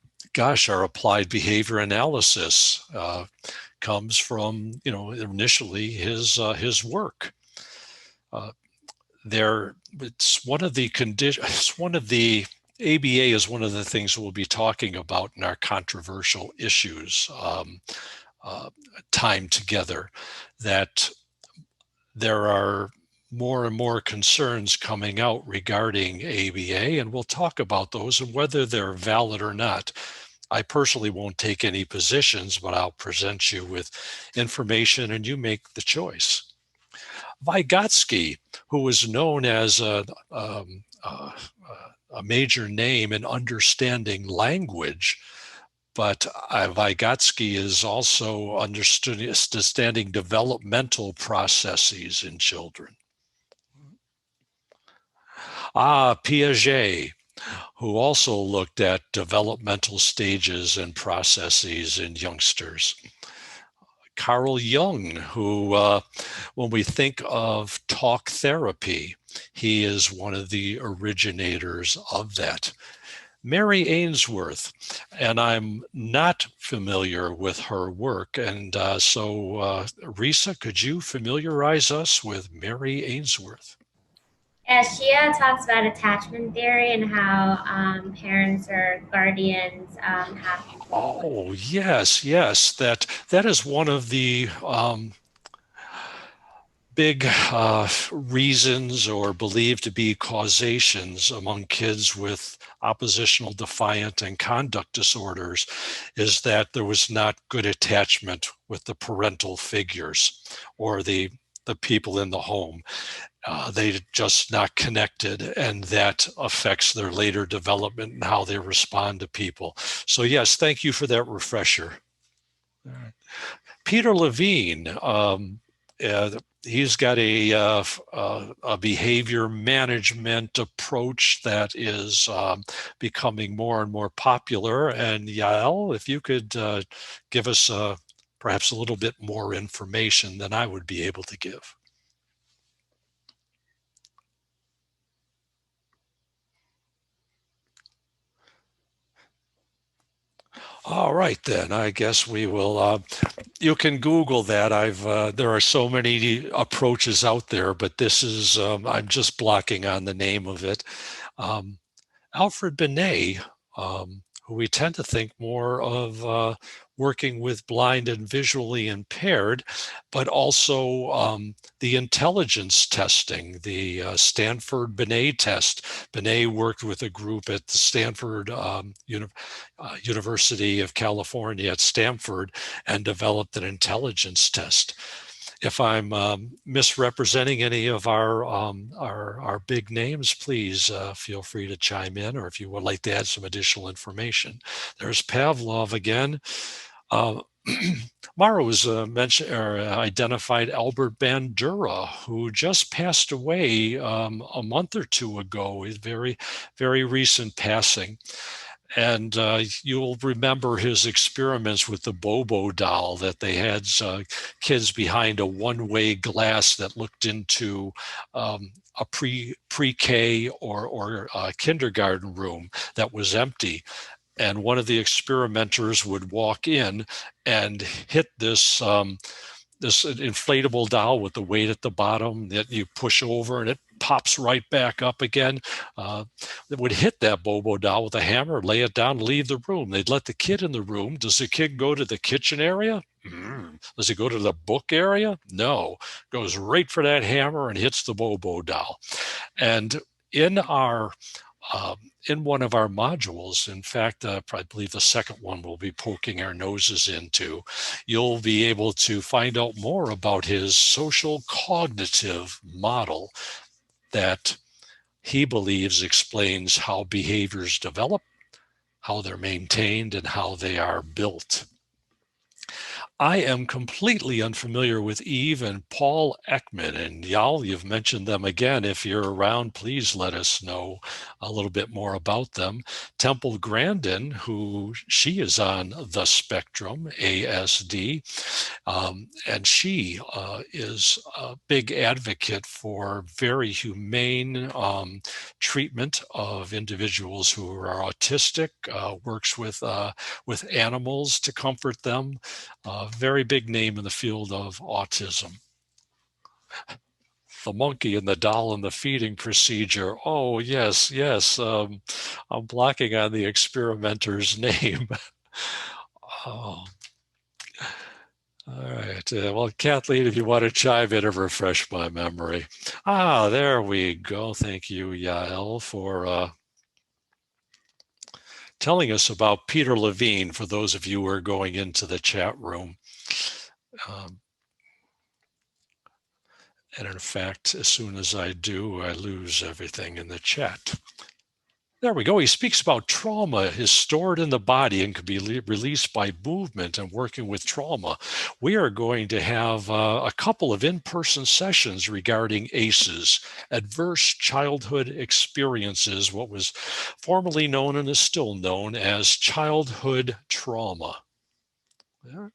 applied behavior analysis comes from, initially his work. It's one of the conditions, ABA is one of the things we'll be talking about in our controversial issues time together, that there are more and more concerns coming out regarding ABA, and we'll talk about those and whether they're valid or not. I personally won't take any positions, but I'll present you with information and you make the choice. Vygotsky, who was known as a major name in understanding language, but Vygotsky is also understanding developmental processes in children. Piaget, who also looked at developmental stages and processes in youngsters. Carl Jung, who, when we think of talk therapy, he is one of the originators of that. Mary Ainsworth, and I'm not familiar with her work, and so Risa, could you familiarize us with Mary Ainsworth? Yeah, she talks about attachment theory and how parents or guardians have. Oh, yes, that is one of the big reasons or believed to be causations among kids with oppositional defiant and conduct disorders, is that there was not good attachment with the parental figures or the people in the home. They're just not connected, and that affects their later development and how they respond to people. So yes, thank you for that refresher. Peter Levine, he's got a behavior management approach that is becoming more and more popular. And Yael, if you could give us perhaps a little bit more information than I would be able to give. All right, then I guess we will. You can Google that. There are so many approaches out there, but this is I'm just blocking on the name of it. Alfred Binet, who we tend to think more of working with blind and visually impaired, but also the intelligence testing, the Stanford Binet test. Binet worked with a group at the Stanford University of California at Stanford and developed an intelligence test. If I'm misrepresenting any of our big names, please feel free to chime in, or if you would like to add some additional information. There's Pavlov again. Mara was mentioned or identified Albert Bandura, who just passed away a month or two ago. Very, very recent passing. And you'll remember his experiments with the Bobo doll, that they had kids behind a one-way glass that looked into a pre-K or a kindergarten room that was empty. And one of the experimenters would walk in and hit this this inflatable doll with the weight at the bottom that you push over and it pops right back up again. That would hit that Bobo doll with a hammer, lay it down, leave the room. They'd let the kid in the room. Does the kid go to the kitchen area? Does he go to the book area? No. Goes right for that hammer and hits the Bobo doll. And in our in one of our modules, in fact, I believe the second one we'll be poking our noses into, you'll be able to find out more about his social cognitive model that he believes explains how behaviors develop, how they're maintained, and how they are built. I am completely unfamiliar with Eve and Paul Ekman, and y'all, you've mentioned them again. If you're around, please let us know a little bit more about them. Temple Grandin, who she is on the spectrum, ASD, and she is a big advocate for very humane treatment of individuals who are autistic, works with animals to comfort them. Very big name in the field of autism. The monkey and the doll and the feeding procedure. Oh, yes, yes. I'm blocking on the experimenter's name. Oh. All right. Well, Kathleen, if you want to chime in and refresh my memory. Ah, there we go. Thank you, Yael, for telling us about Peter Levine, for those of you who are going into the chat room. And in fact, as soon as I do, I lose everything in the chat. There we go. He speaks about trauma is stored in the body and can be released by movement and working with trauma. We are going to have a couple of in-person sessions regarding ACEs, Adverse Childhood Experiences, what was formerly known and is still known as childhood trauma. Yeah.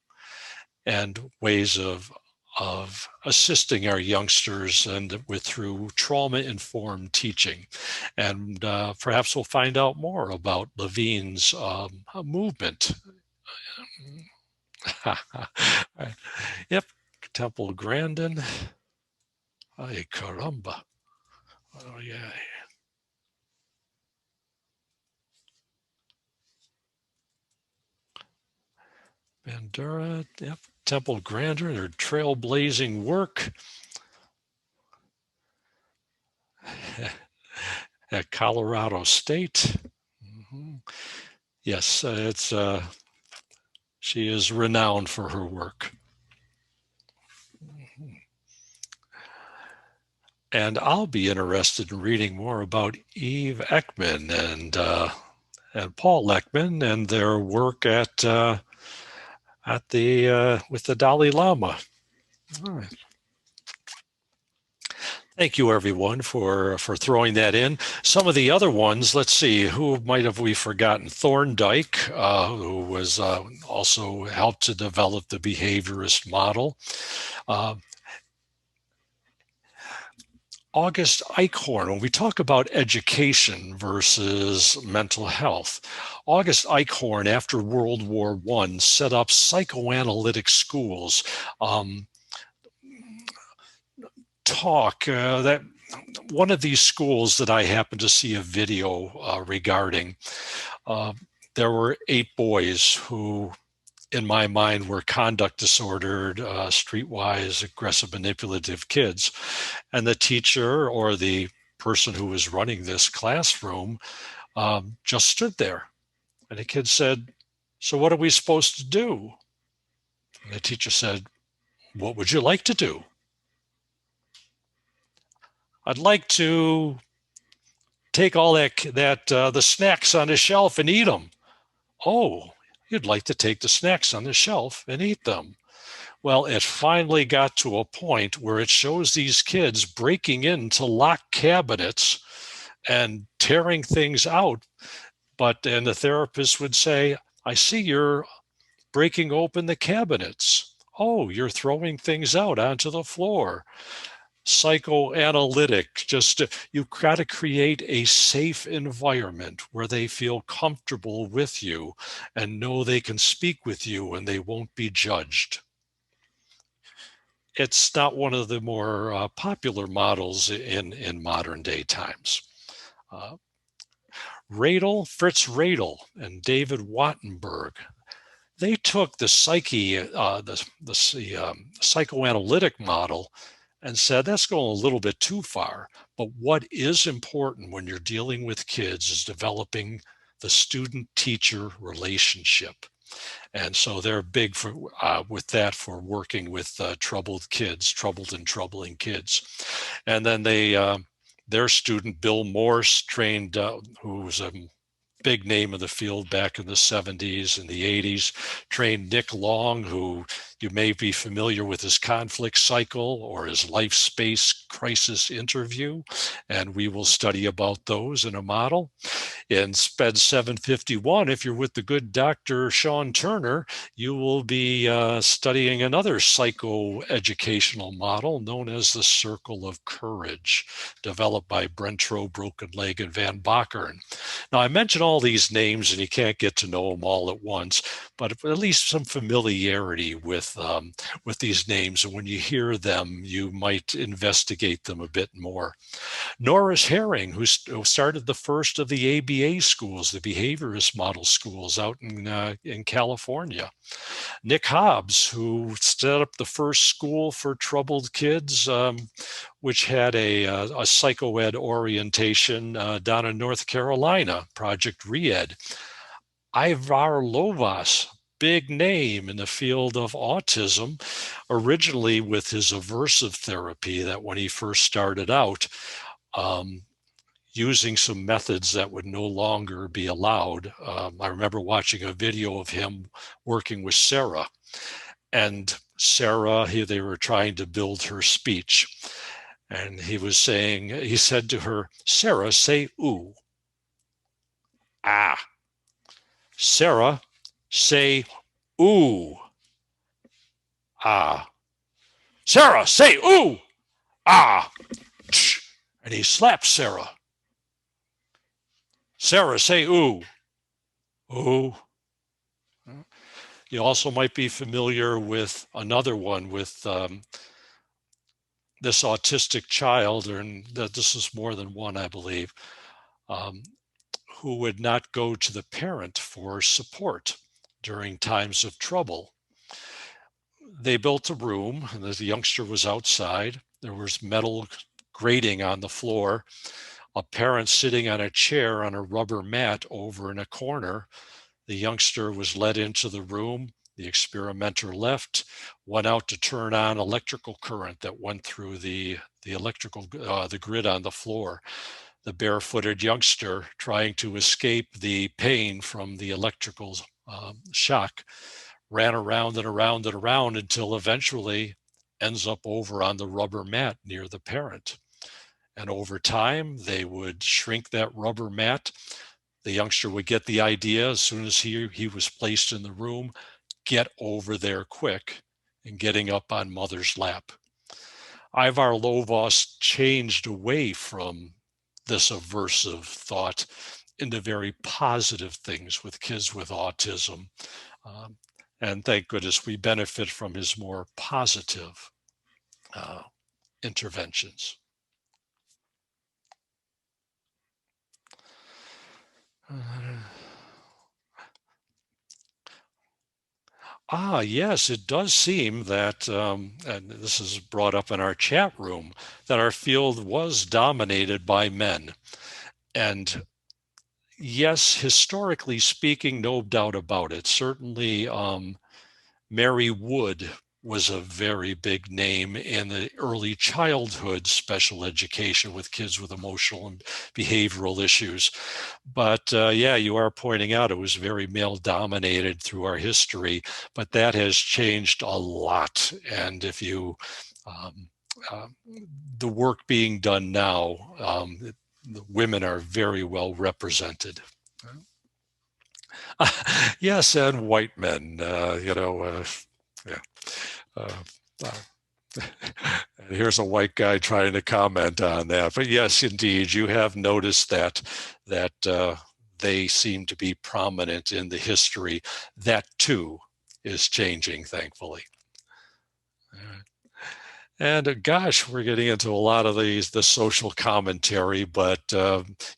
And ways of assisting our youngsters and through trauma-informed teaching. And perhaps we'll find out more about Levine's movement. Yep, Temple Grandin. Ay, caramba. Oh, yeah. Bandura, yep. Temple Grandin, their trailblazing work at Colorado State. Yes, it's she is renowned for her work. And I'll be interested in reading more about Eve Ekman and Paul Ekman and their work at with the Dalai Lama. All right. Thank you, everyone, for throwing that in. Some of the other ones, let's see, who might have we forgotten? Thorndike, who was also helped to develop the behaviorist model. August Eichhorn, when we talk about education versus mental health, August Eichhorn, after World War I, set up psychoanalytic schools. That one of these schools that I happened to see a video regarding, there were 8 boys who, in my mind, were conduct disordered, streetwise, aggressive, manipulative kids. And the teacher or the person who was running this classroom just stood there. And the kid said, "So what are we supposed to do?" And the teacher said, "What would you like to do?" "I'd like to take all the snacks on the shelf and eat them." "Oh, you'd like to take the snacks on the shelf and eat them." Well, it finally got to a point where it shows these kids breaking into locked cabinets and tearing things out And the therapist would say, I see you're breaking open the cabinets. Oh, you're throwing things out onto the floor. Psychoanalytic, just you've got to create a safe environment where they feel comfortable with you and know they can speak with you and they won't be judged. It's not one of the more popular models in modern day times. Fritz Radel and David Wattenberg, they took the psychoanalytic model and said, that's going a little bit too far. But what is important when you're dealing with kids is developing the student-teacher relationship. And so they're big with that for working with troubled and troubling kids. And then their student, Bill Morse, trained, who was a big name in the field back in the 70s and the 80s, trained Nick Long, who you may be familiar with his conflict cycle or his life space crisis interview. And we will study about those in a model. In SPED 751, if you're with the good Dr. Sean Turner, you will be studying another psychoeducational model known as the Circle of Courage, developed by Brentrow, Broken Leg, and Van Bakkeren. Now, I mentioned all these names, and you can't get to know them all at once, but at least some familiarity with these names. And when you hear them, you might investigate them a bit more. Norris Herring, who started the first of the ABA schools, the behaviorist model schools out in California. Nick Hobbs, who set up the first school for troubled kids, which had a psychoed orientation down in North Carolina, Project REED. Ivar Lovaas, big name in the field of autism, originally with his aversive therapy that when he first started out, using some methods that would no longer be allowed. I remember watching a video of him working with Sarah. And Sarah, they were trying to build her speech. And he said to her, Sarah, say ooh. Ah. Sarah, say ooh. Ah. Sarah, say ooh. Ah. And he slapped Sarah. Sarah, say ooh. Ooh. You also might be familiar with another one with this autistic child, and this is more than one, I believe, who would not go to the parent for support during times of trouble. They built a room, and the youngster was outside. There was metal grating on the floor. A parent sitting on a chair on a rubber mat over in a corner. The youngster was led into the room. The experimenter left, went out to turn on electrical current that went through the grid on the floor. The barefooted youngster, trying to escape the pain from the electrical shock, ran around and around and around until eventually ends up over on the rubber mat near the parent. And over time, they would shrink that rubber mat. The youngster would get the idea as soon as he was placed in the room, get over there quick, and getting up on mother's lap. Ivar Lovaas changed away from this aversive thought into very positive things with kids with autism. And thank goodness we benefit from his more positive interventions. Yes, it does seem that, and this is brought up in our chat room, that our field was dominated by men. And yes, historically speaking, no doubt about it. Certainly, Mary Wood was a very big name in the early childhood special education with kids with emotional and behavioral issues. But yeah, you are pointing out it was very male dominated through our history, but that has changed a lot. And if you, the work being done now, the women are very well represented. Yes, and white men, yeah. Uh, uh, and here's a white guy trying to comment on that. But yes, indeed, you have noticed that they seem to be prominent in the history. That too is changing, thankfully. And gosh, we're getting into a lot of the social commentary, but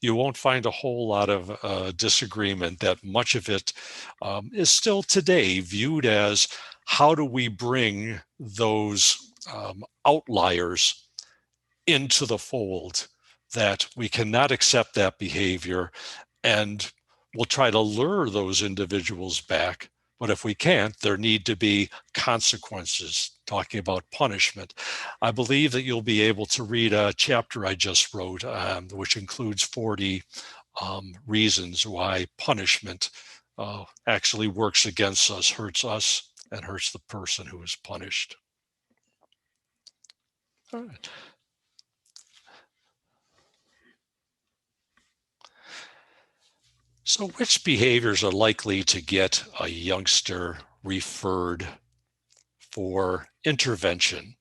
you won't find a whole lot of disagreement that much of it is still today viewed as how do we bring those outliers into the fold, that we cannot accept that behavior and we'll try to lure those individuals back. But if we can't, there need to be consequences, talking about punishment. I believe that you'll be able to read a chapter I just wrote, which includes 40 reasons why punishment actually works against us, and hurts the person who is punished. All right. So which behaviors are likely to get a youngster referred for intervention?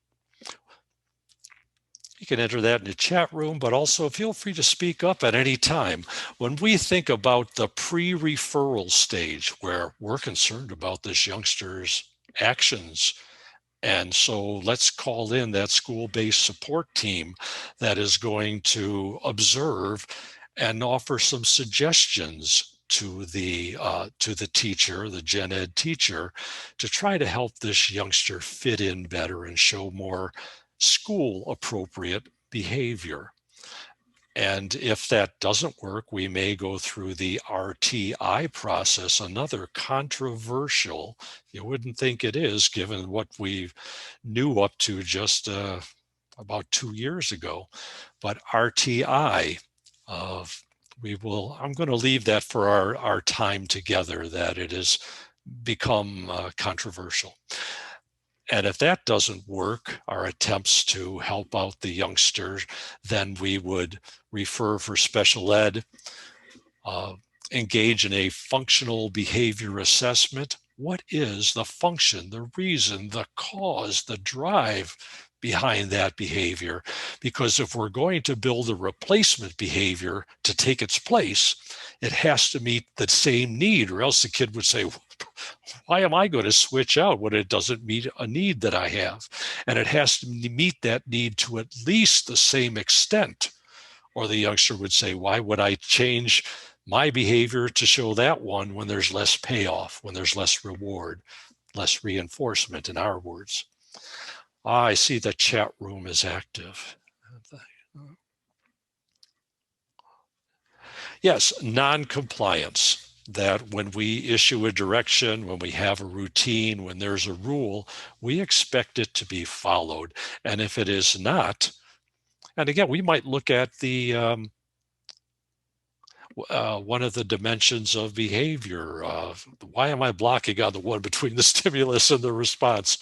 You can enter that in the chat room, but also feel free to speak up at any time. When we think about the pre-referral stage, where we're concerned about this youngster's actions, and so let's call in that school-based support team that is going to observe and offer some suggestions to the teacher, the gen ed teacher, to try to help this youngster fit in better and show more school appropriate behavior. And if that doesn't work, we may go through the RTI process, another controversial, you wouldn't think it is given what we knew up to just about 2 years ago, but RTI, I'm going to leave that for our time together, that it has become controversial. And if that doesn't work, our attempts to help out the youngster, then we would refer for special ed, engage in a functional behavior assessment. What is the function, the reason, the cause, the drive behind that behavior? Because if we're going to build a replacement behavior to take its place, it has to meet the same need, or else the kid would say, why am I going to switch out when it doesn't meet a need that I have? And it has to meet that need to at least the same extent, or the youngster would say, why would I change my behavior to show that one when there's less payoff, when there's less reward, less reinforcement, in our words? I see the chat room is active. Yes, non-compliance. That when we issue a direction, when we have a routine, when there's a rule, we expect it to be followed. And if it is not, and again, we might look at the one of the dimensions of behavior. Why am I blocking on the one between the stimulus and the response?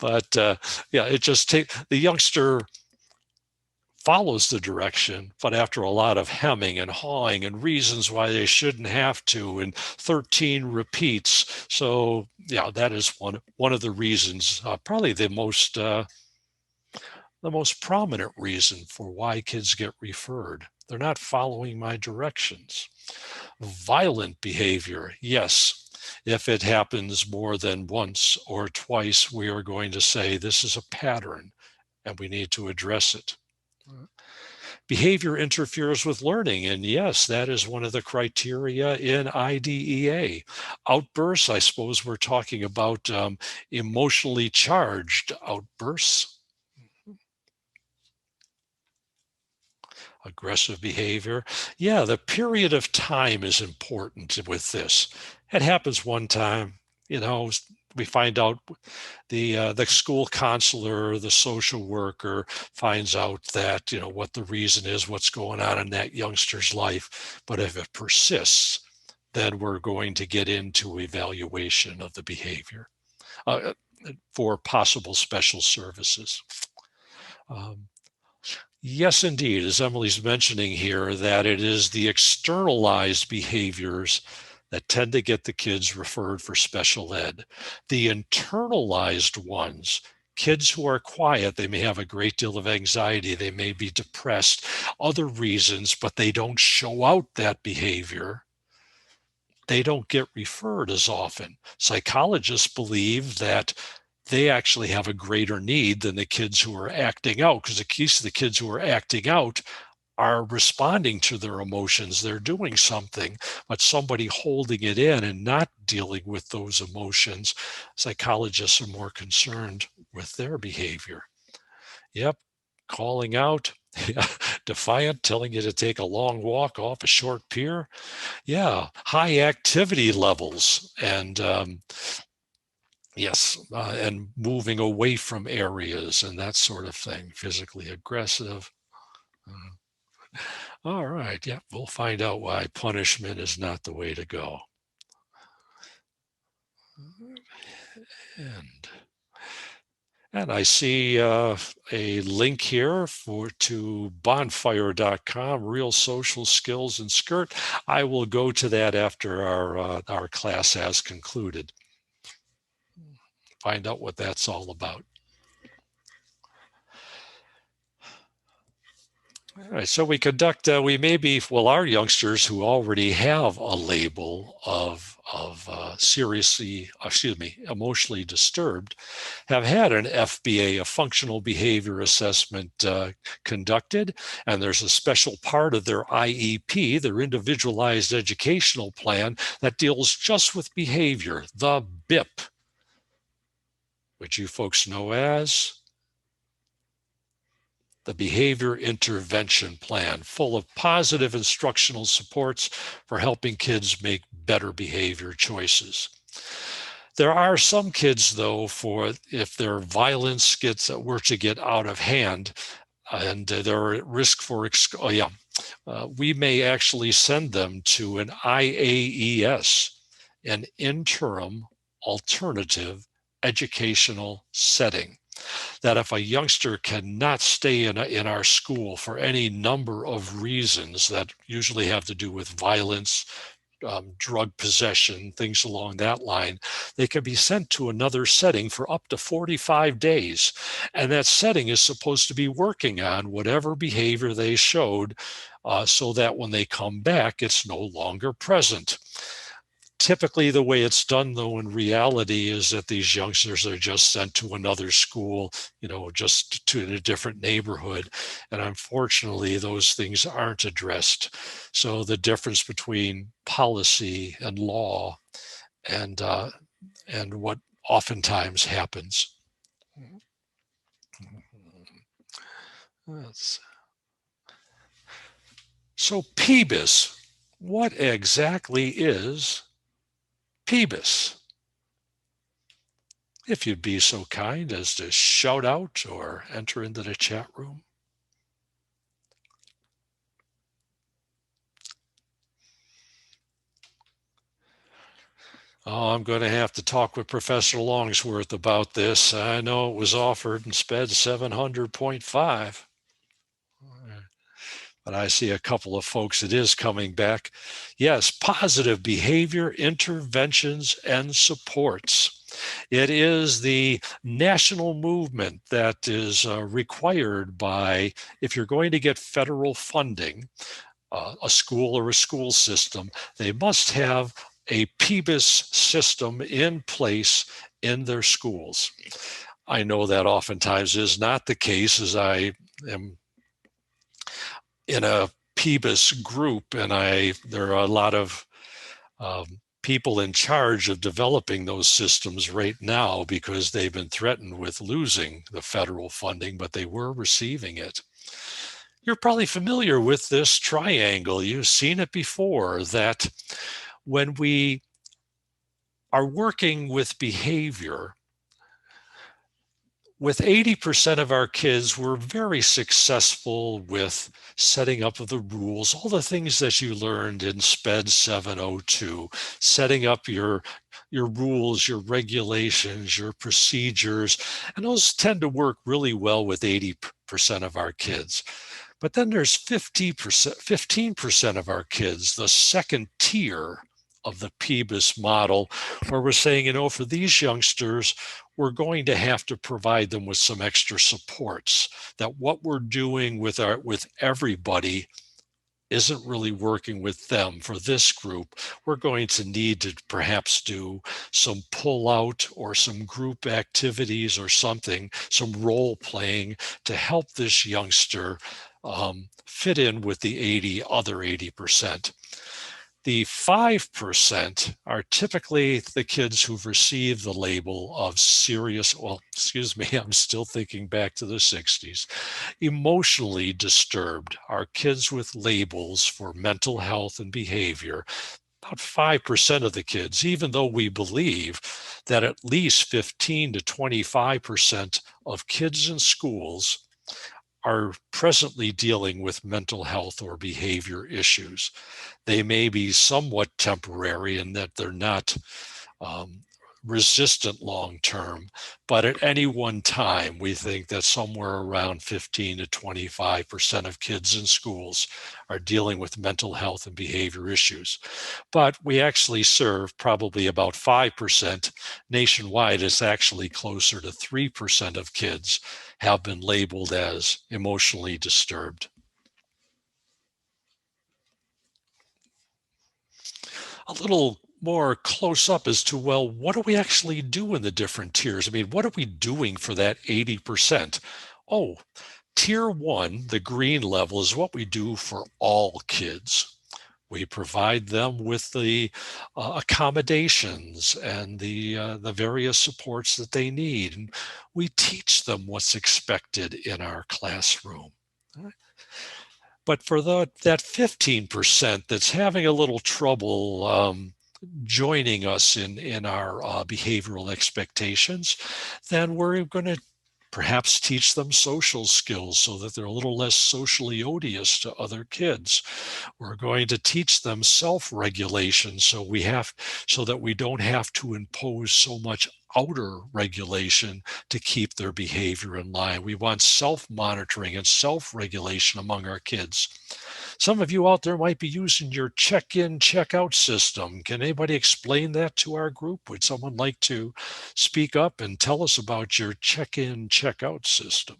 But yeah, it just takes the youngster follows the direction, but after a lot of hemming and hawing and reasons why they shouldn't have to, and 13 repeats. So yeah, that is one of the reasons, probably the most prominent reason for why kids get referred. They're not following my directions. Violent behavior, yes. If it happens more than once or twice, we are going to say this is a pattern and we need to address it. Behavior interferes with learning, and yes, that is one of the criteria in IDEA. Outbursts, I suppose we're talking about emotionally charged outbursts. Aggressive behavior. Yeah, the period of time is important with this. It happens one time, we find out the school counselor, the social worker finds out that, what the reason is, what's going on in that youngster's life. But if it persists, then we're going to get into evaluation of the behavior for possible special services. Yes, indeed, as Emily's mentioning here, that it is the externalized behaviors that tend to get the kids referred for special ed. The internalized ones, kids who are quiet, they may have a great deal of anxiety, they may be depressed, other reasons, but they don't show out that behavior. They don't get referred as often. Psychologists believe that they actually have a greater need than the kids who are acting out, because the kids who are acting out are responding to their emotions. They're doing something, but somebody holding it in and not dealing with those emotions, psychologists are more concerned with their behavior. Yep, calling out, defiant, telling you to take a long walk off a short pier. Yeah, high activity levels, and yes, and moving away from areas and that sort of thing, physically aggressive. All right, yeah, we'll find out why punishment is not the way to go. And I see a link here to bonfire.com, real social skills in SCIRT. I will go to that after our class has concluded. Find out what that's all about. All right, so we conduct, our youngsters who already have a label of emotionally disturbed, have had an FBA, a functional behavior assessment conducted, and there's a special part of their IEP, their individualized educational plan, that deals just with behavior, the BIP, which you folks know as the Behavior Intervention Plan, full of positive instructional supports for helping kids make better behavior choices. There are some kids, though, if their violence were to get out of hand and they're at risk for, we may actually send them to an IAES, an interim alternative educational setting. That if a youngster cannot stay in our school for any number of reasons that usually have to do with violence, drug possession, things along that line, they can be sent to another setting for up to 45 days. And that setting is supposed to be working on whatever behavior they showed so that when they come back, it's no longer present. Typically, the way it's done, though, in reality is that these youngsters are just sent to another school, just to a different neighborhood. And unfortunately, those things aren't addressed. So the difference between policy and law and what oftentimes happens. So PBIS, what exactly is PBIS? If you'd be so kind as to shout out or enter into the chat room. Oh, I'm going to have to talk with Professor Longsworth about this. I know it was offered in SPED 700.5. But I see a couple of folks, it is coming back. Yes, positive behavior interventions and supports. It is the national movement that is required by, if you're going to get federal funding, a school or a school system, they must have a PBIS system in place in their schools. I know that oftentimes is not the case, as I am in a PBIS group, and there are a lot of people in charge of developing those systems right now because they've been threatened with losing the federal funding, but they were receiving it. You're probably familiar with this triangle. You've seen it before, that when we are working with behavior, with 80% of our kids, we're very successful with setting up the rules, all the things that you learned in SPED 702, setting up your rules, your regulations, your procedures, and those tend to work really well with 80% of our kids. But then there's 15% of our kids, the second tier of the PBIS model, where we're saying, for these youngsters, we're going to have to provide them with some extra supports, that what we're doing with everybody isn't really working with them. For this group, we're going to need to perhaps do some pull out or some group activities or something, some role playing to help this youngster fit in with the other 80%. The 5% are typically the kids who've received the label of serious, I'm still thinking back to the 60s, emotionally disturbed, are kids with labels for mental health and behavior. About 5% of the kids, even though we believe that at least 15 to 25% of kids in schools are presently dealing with mental health or behavior issues. They may be somewhat temporary in that they're not resistant long-term, but at any one time, we think that somewhere around 15 to 25% of kids in schools are dealing with mental health and behavior issues. But we actually serve probably about 5%. Nationwide, it's actually closer to 3% of kids have been labeled as emotionally disturbed. A little more close up as to, well, what do we actually do in the different tiers? I mean, what are we doing for that 80%? Oh, tier 1, the green level, is what we do for all kids. We provide them with the accommodations and the various supports that they need. And we teach them what's expected in our classroom. But for that 15% that's having a little trouble joining us in our behavioral expectations, then we're going to perhaps teach them social skills so that they're a little less socially odious to other kids. We're going to teach them self-regulation so that we don't have to impose so much outer regulation to keep their behavior in line. We want self-monitoring and self-regulation among our kids. Some of you out there might be using your check-in, check-out system. Can anybody explain that to our group? Would someone like to speak up and tell us about your check-in, check-out system?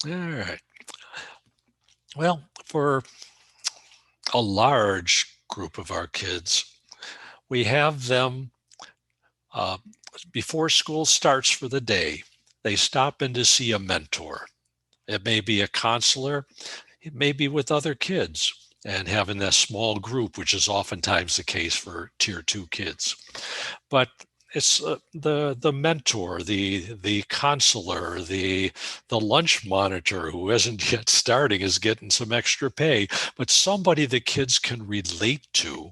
All right. Well, for a large group of our kids, we have them before school starts for the day. They stop in to see a mentor. It may be a counselor, it may be with other kids, and having that small group, which is oftentimes the case for tier 2 kids. But it's the mentor, the counselor, the lunch monitor who isn't yet starting is getting some extra pay, but somebody the kids can relate to.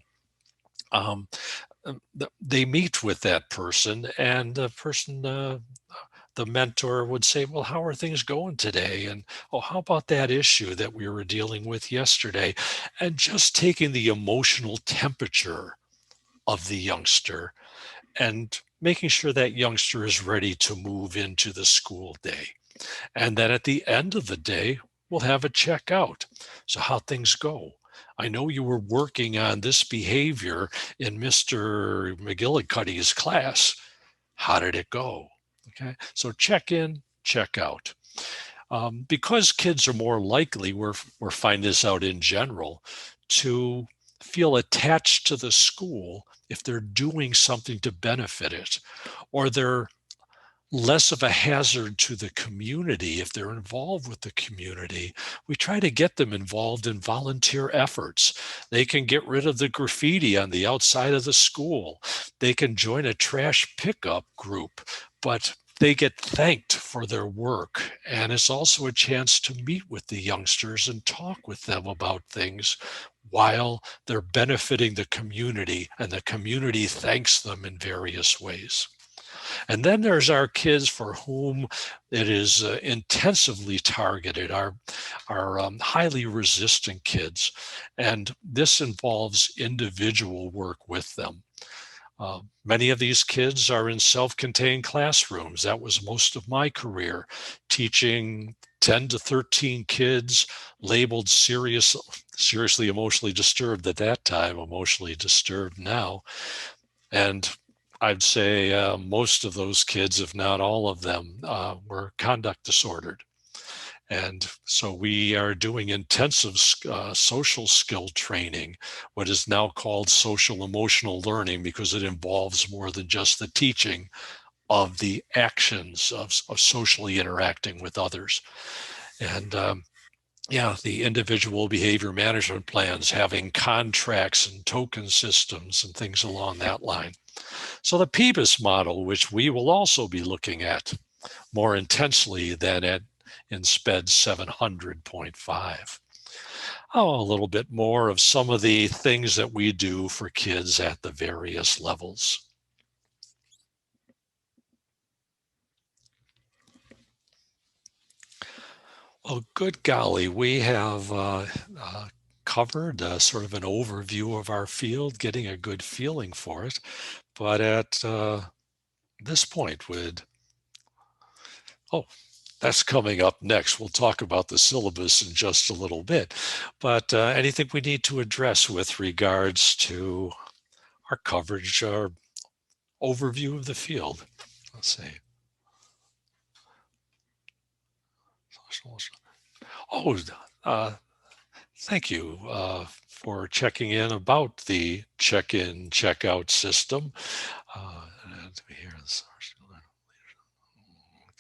They meet with that person, and the person, the mentor would say, well, how are things going today? And, oh, how about that issue that we were dealing with yesterday? And just taking the emotional temperature of the youngster and making sure that youngster is ready to move into the school day. And then at the end of the day, we'll have a checkout. So how things go. I know you were working on this behavior in Mr. McGillicuddy's class. How did it go? Okay, so check in, check out. Because kids are more likely, we're finding this out in general, to feel attached to the school if they're doing something to benefit it, or they're less of a hazard to the community if they're involved with the community. We try to get them involved in volunteer efforts. They can get rid of the graffiti on the outside of the school. They can join a trash pickup group, but they get thanked for their work. And it's also a chance to meet with the youngsters and talk with them about things while they're benefiting the community, and the community thanks them in various ways. And then there's our kids for whom it is intensively targeted, our highly resistant kids. And this involves individual work with them. Many of these kids are in self-contained classrooms. That was most of my career, teaching 10 to 13 kids labeled seriously emotionally disturbed at that time, emotionally disturbed now. And I'd say most of those kids, if not all of them, were conduct disordered. And so we are doing intensive social skill training, what is now called social emotional learning, because it involves more than just the teaching of the actions of socially interacting with others. And yeah, the individual behavior management plans, having contracts and token systems and things along that line. So the PBIS model, which we will also be looking at more intensely than in SPED 700.5. Oh, a little bit more of some of the things that we do for kids at the various levels. Well, good golly, we have covered sort of an overview of our field, getting a good feeling for it. But at this point, that's coming up next. We'll talk about the syllabus in just a little bit. But anything we need to address with regards to our coverage or overview of the field? Let's see. Oh, thank you for checking in about the check-in, check-out system.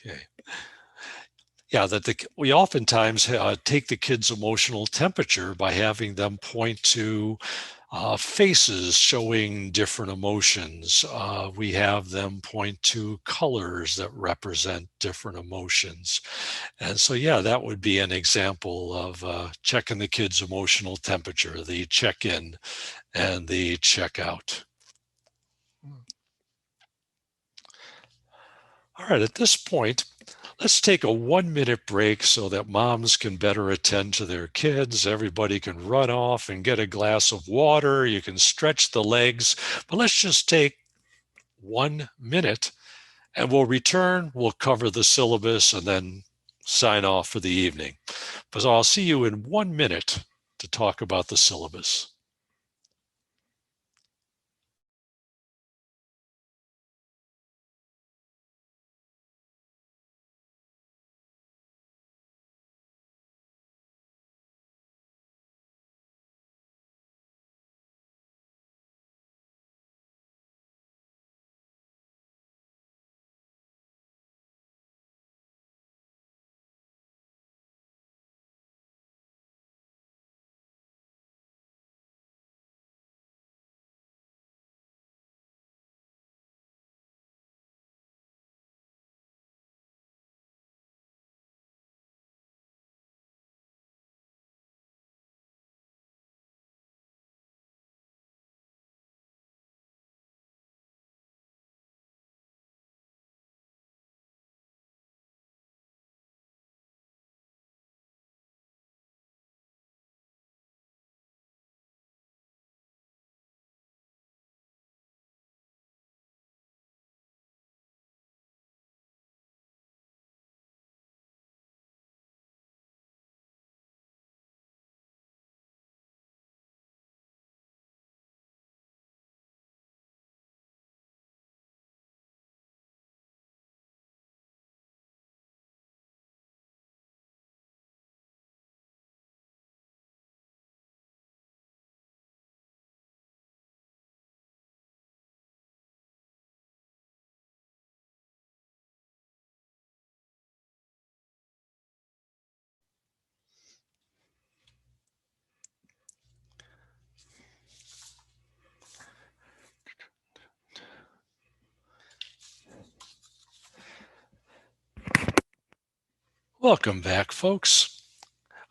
Okay. Yeah, we oftentimes take the kids' emotional temperature by having them point to faces showing different emotions. We have them point to colors that represent different emotions. And so, yeah, that would be an example of checking the kids' emotional temperature, the check-in and the check-out. All right, at this point, let's take a 1-minute break so that moms can better attend to their kids. Everybody can run off and get a glass of water. You can stretch the legs, but let's just take 1 minute and we'll return. We'll cover the syllabus and then sign off for the evening. So I'll see you in 1 minute to talk about the syllabus. Welcome back, folks.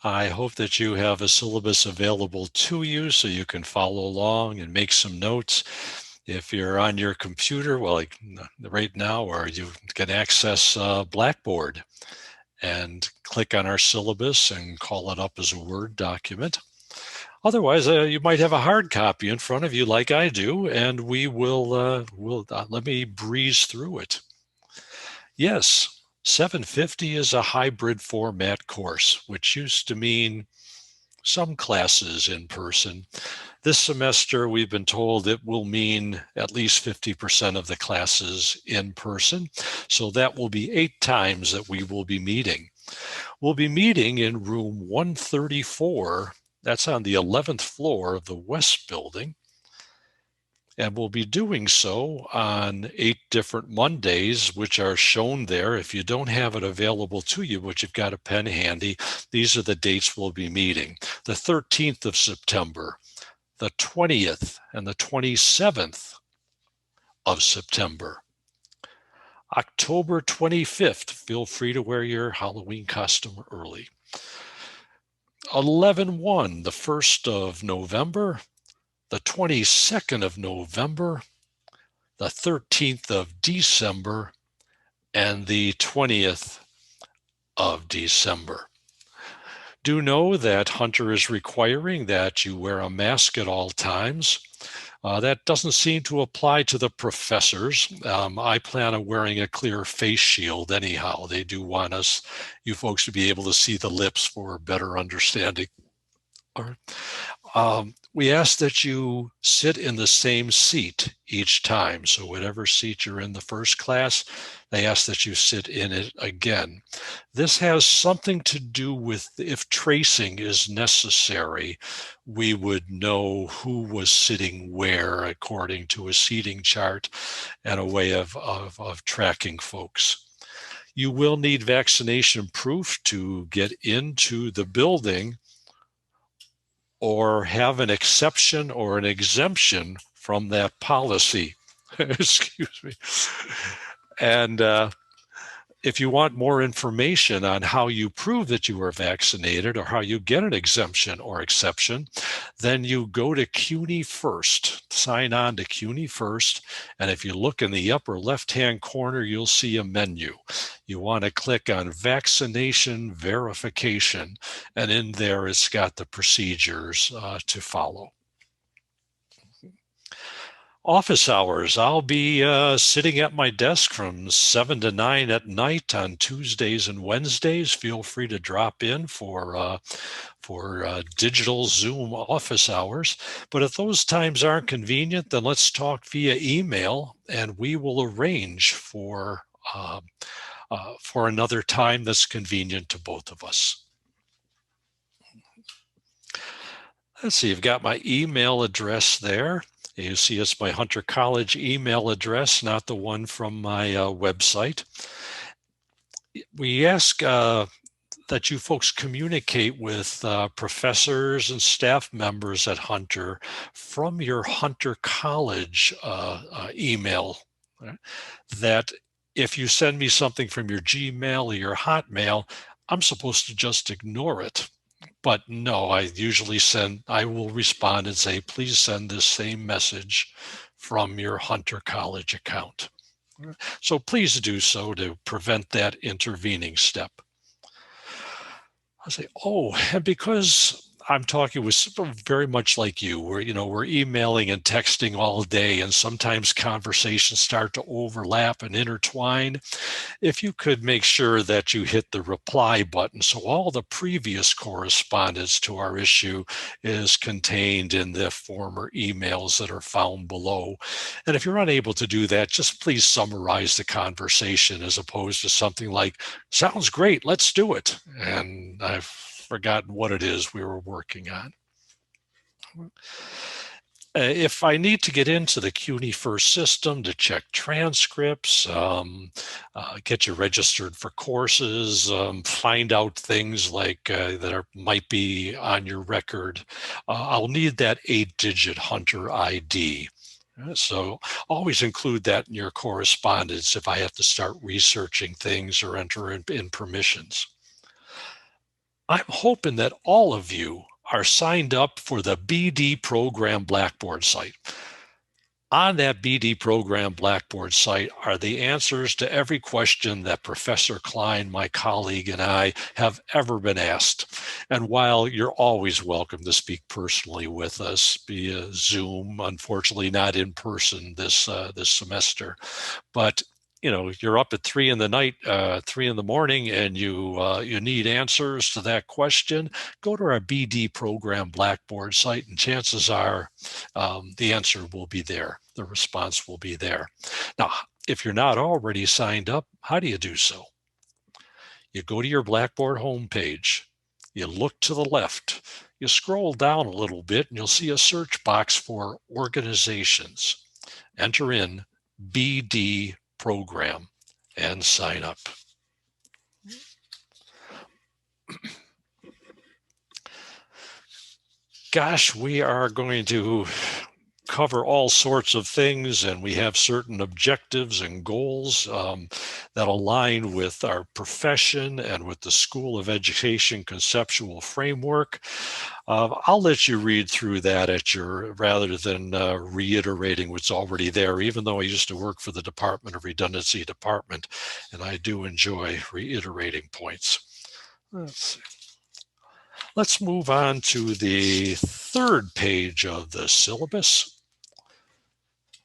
I hope that you have a syllabus available to you so you can follow along and make some notes. If you're on your computer, well, like right now, or you can access Blackboard and click on our syllabus and call it up as a Word document. Otherwise, you might have a hard copy in front of you like I do, and we will let me breeze through it. Yes, 750 is a hybrid format course, which used to mean some classes in person. This semester, we've been told it will mean at least 50% of the classes in person. So that will be 8 times that we will be meeting. We'll be meeting in room 134. That's on the 11th floor of the West Building. And we'll be doing so on 8 different Mondays, which are shown there. If you don't have it available to you, but you've got a pen handy, these are the dates we'll be meeting. The 13th of September, the 20th, and the 27th of September. October 25th, feel free to wear your Halloween costume early. 11/1, the 1st of November, the 22nd of November, the 13th of December, and the 20th of December. Do know that Hunter is requiring that you wear a mask at all times. That doesn't seem to apply to the professors. I plan on wearing a clear face shield anyhow. They do want you folks to be able to see the lips for a better understanding. We ask that you sit in the same seat each time. So whatever seat you're in the first class, they ask that you sit in it again. This has something to do with if tracing is necessary, we would know who was sitting where according to a seating chart and a way of tracking folks. You will need vaccination proof to get into the building or have an exception or an exemption from that policy. Excuse me. And if you want more information on how you prove that you are vaccinated or how you get an exemption or exception, then you go to CUNY First, sign on to CUNY First. And if you look in the upper left-hand corner, you'll see a menu. You want to click on Vaccination Verification. And in there, it's got the procedures to follow. Office hours, I'll be sitting at my desk from 7 to 9 at night on Tuesdays and Wednesdays. Feel free to drop in for digital Zoom office hours. But if those times aren't convenient, then let's talk via email and we will arrange for another time that's convenient to both of us. Let's see, you've got my email address there. You see it's my Hunter College email address, not the one from my website. We ask that you folks communicate with professors and staff members at Hunter from your Hunter College email. Right? That if you send me something from your Gmail or your Hotmail, I'm supposed to just ignore it. But no, I will respond and say, please send this same message from your Hunter College account. So please do so to prevent that intervening step. I say, and because I'm talking with very much like you, we're emailing and texting all day, and sometimes conversations start to overlap and intertwine. If you could make sure that you hit the reply button, so all the previous correspondence to our issue is contained in the former emails that are found below. And if you're unable to do that, just please summarize the conversation as opposed to something like, sounds great, let's do it. And I've forgotten what it is we were working on. If I need to get into the CUNY First system to check transcripts, get you registered for courses, find out things like that might be on your record, I'll need that 8-digit Hunter ID. So always include that in your correspondence if I have to start researching things or enter in permissions. I'm hoping that all of you are signed up for the BD program Blackboard site. On that BD program Blackboard site are the answers to every question that Professor Klein, my colleague, and I have ever been asked. And while you're always welcome to speak personally with us via Zoom, unfortunately not in person this semester, but you're up at 3 in the night, 3 in the morning, and you need answers to that question, go to our BD program Blackboard site, and chances are the answer will be there. The response will be there. Now, if you're not already signed up, how do you do so? You go to your Blackboard homepage, you look to the left, you scroll down a little bit, and you'll see a search box for organizations. Enter in BD program and sign up. Gosh, we are going to cover all sorts of things, and we have certain objectives and goals that align with our profession and with the School of Education conceptual framework. I'll let you read through that rather than reiterating what's already there, even though I used to work for the Department of Redundancy Department, and I do enjoy reiterating points. Let's see. Let's move on to the third page of the syllabus,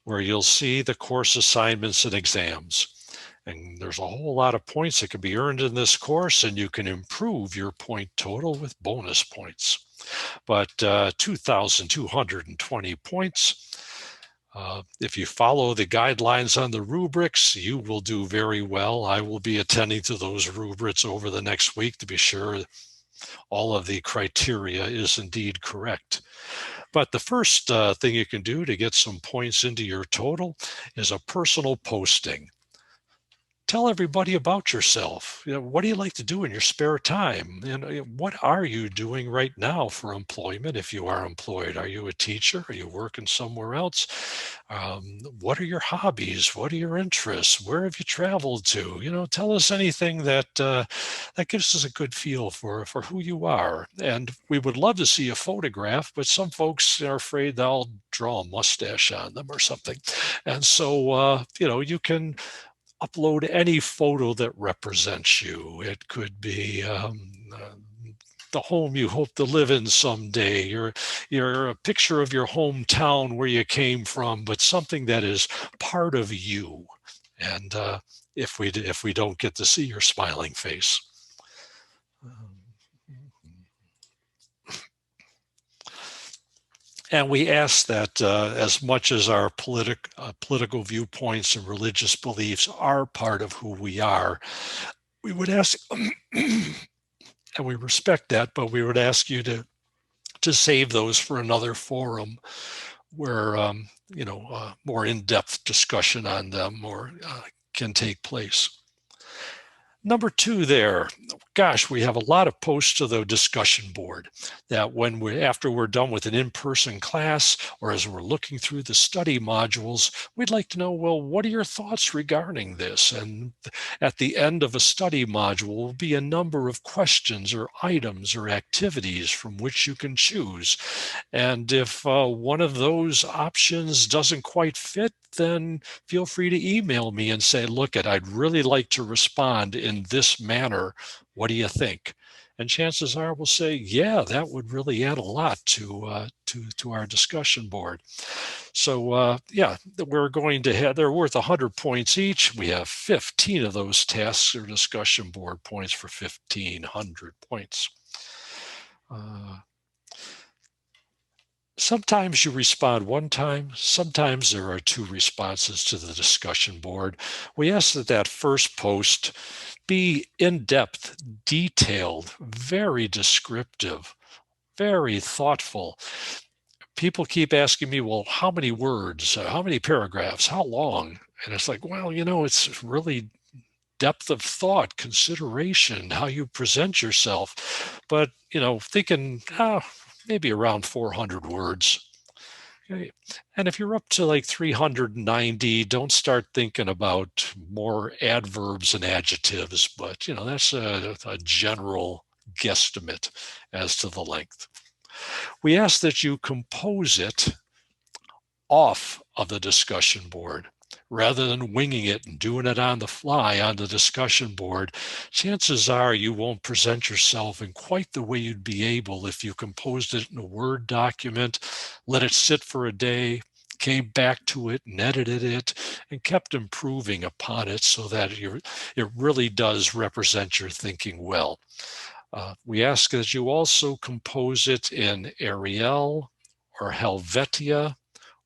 where you'll see the course assignments and exams. And there's a whole lot of points that can be earned in this course, and you can improve your point total with bonus points. But 2,220 points. If you follow the guidelines on the rubrics, you will do very well. I will be attending to those rubrics over the next week to be sure all of the criteria is indeed correct. But the first thing you can do to get some points into your total is a personal posting. Tell everybody about yourself. What do you like to do in your spare time? And what are you doing right now for employment if you are employed? Are you a teacher? Are you working somewhere else? What are your hobbies? What are your interests? Where have you traveled to? Tell us anything that gives us a good feel for who you are. And we would love to see a photograph, but some folks are afraid they'll draw a mustache on them or something. And so, you can upload any photo that represents you. It could be the home you hope to live in someday, your a picture of your hometown where you came from, but something that is part of you. And if we don't get to see your smiling face. And we ask that as much as our political viewpoints and religious beliefs are part of who we are, we would ask, and we respect that, but we would ask you to save those for another forum where more in-depth discussion on them can take place. Number 2 there, gosh, we have a lot of posts to the discussion board that after we're done with an in-person class or as we're looking through the study modules, we'd like to know, well, what are your thoughts regarding this? And at the end of a study module will be a number of questions or items or activities from which you can choose. And if one of those options doesn't quite fit, then feel free to email me and say, look, I'd really like to respond in this manner. What do you think? And chances are we'll say, yeah, that would really add a lot to our discussion board. So yeah, we're going to have, they're worth 100 points each. We have 15 of those tasks or discussion board points for 1,500 points. Sometimes you respond one time, sometimes there are 2 responses to the discussion board. We ask that first post be in-depth, detailed, very descriptive, very thoughtful. People keep asking me, well, how many words, how many paragraphs, how long? And it's like, well, it's really depth of thought, consideration, how you present yourself. But, thinking, maybe around 400 words. Okay. And if you're up to like 390, don't start thinking about more adverbs and adjectives, but that's a general guesstimate as to the length. We ask that you compose it off of the discussion board. Rather than winging it and doing it on the fly on the discussion board, chances are you won't present yourself in quite the way you'd be able if you composed it in a Word document, let it sit for a day, came back to it and edited it, and kept improving upon it so that it really does represent your thinking well. We ask that you also compose it in Arial or Helvetia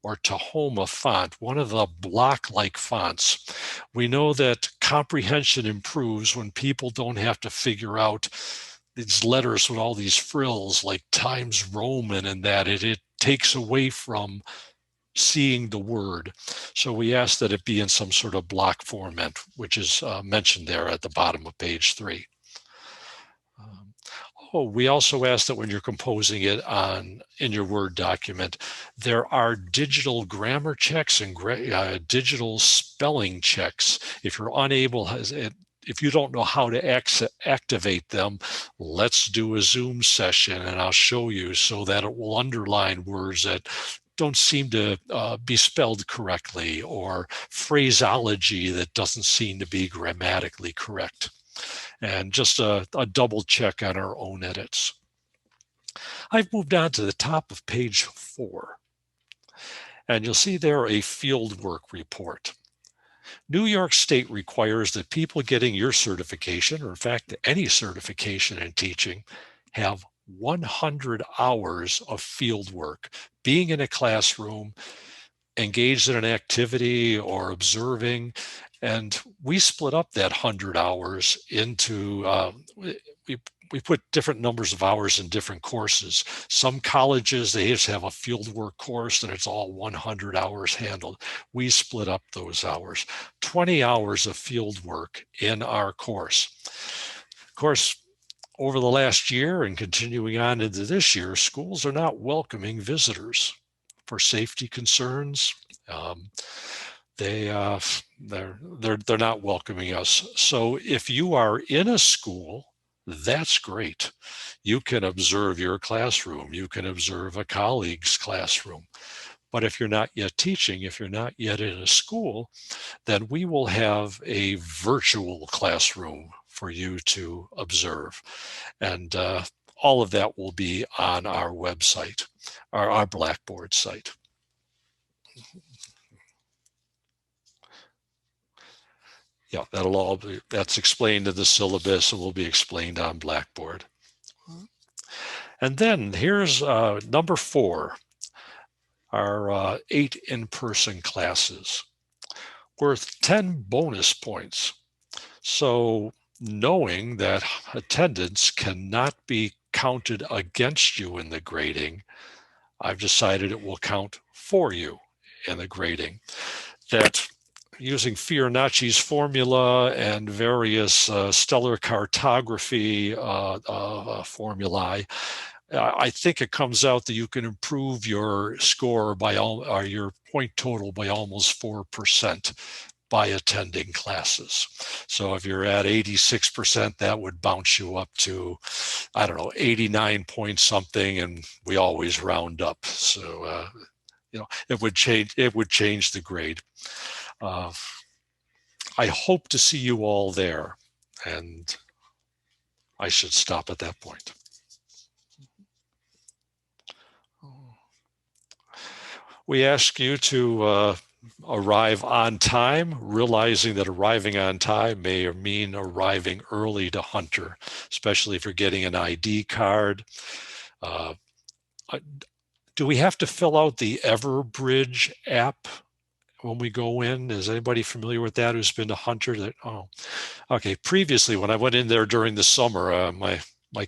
or Tahoma font, one of the block-like fonts. We know that comprehension improves when people don't have to figure out these letters with all these frills like Times Roman, and that it takes away from seeing the word. So we ask that it be in some sort of block format, which is mentioned there at the bottom of page 3. We also ask that when you're composing it in your Word document, there are digital grammar checks and digital spelling checks. If you're unable, if you don't know how to activate them, let's do a Zoom session and I'll show you so that it will underline words that don't seem to be spelled correctly, or phraseology that doesn't seem to be grammatically correct. And just a double check on our own edits. I've moved on to the top of page 4. And you'll see there a fieldwork report. New York State requires that people getting your certification, or in fact, any certification in teaching, have 100 hours of fieldwork, being in a classroom, engaged in an activity or observing. And we split up that 100 hours into, we put different numbers of hours in different courses. Some colleges, they just have a fieldwork course and it's all 100 hours handled. We split up those hours, 20 hours of fieldwork in our course. Of course, over the last year and continuing on into this year, schools are not welcoming visitors for safety concerns. They're not welcoming us. So if you are in a school, that's great. You can observe your classroom. You can observe a colleague's classroom. But if you're not yet teaching, if you're not yet in a school, then we will have a virtual classroom for you to observe. And all of that will be on our website, our Blackboard site. Yeah, that's explained in the syllabus and will be explained on Blackboard. And then here's number 4, our 8 in-person classes, worth 10 bonus points. So knowing that attendance cannot be counted against you in the grading, I've decided it will count for you in the grading. That using Fibonacci's formula and various stellar cartography formulae, I think it comes out that you can improve your score by your point total by almost 4% by attending classes. So if you're at 86%, that would bounce you up to, I don't know, 89 point something, and we always round up. So it would change the grade. I hope to see you all there, and I should stop at that point. We ask you to arrive on time, realizing that arriving on time may mean arriving early to Hunter, especially if you're getting an ID card. Do we have to fill out the Everbridge app when we go in? Is anybody familiar with that who's been to Hunter? Okay. Previously, when I went in there during the summer, my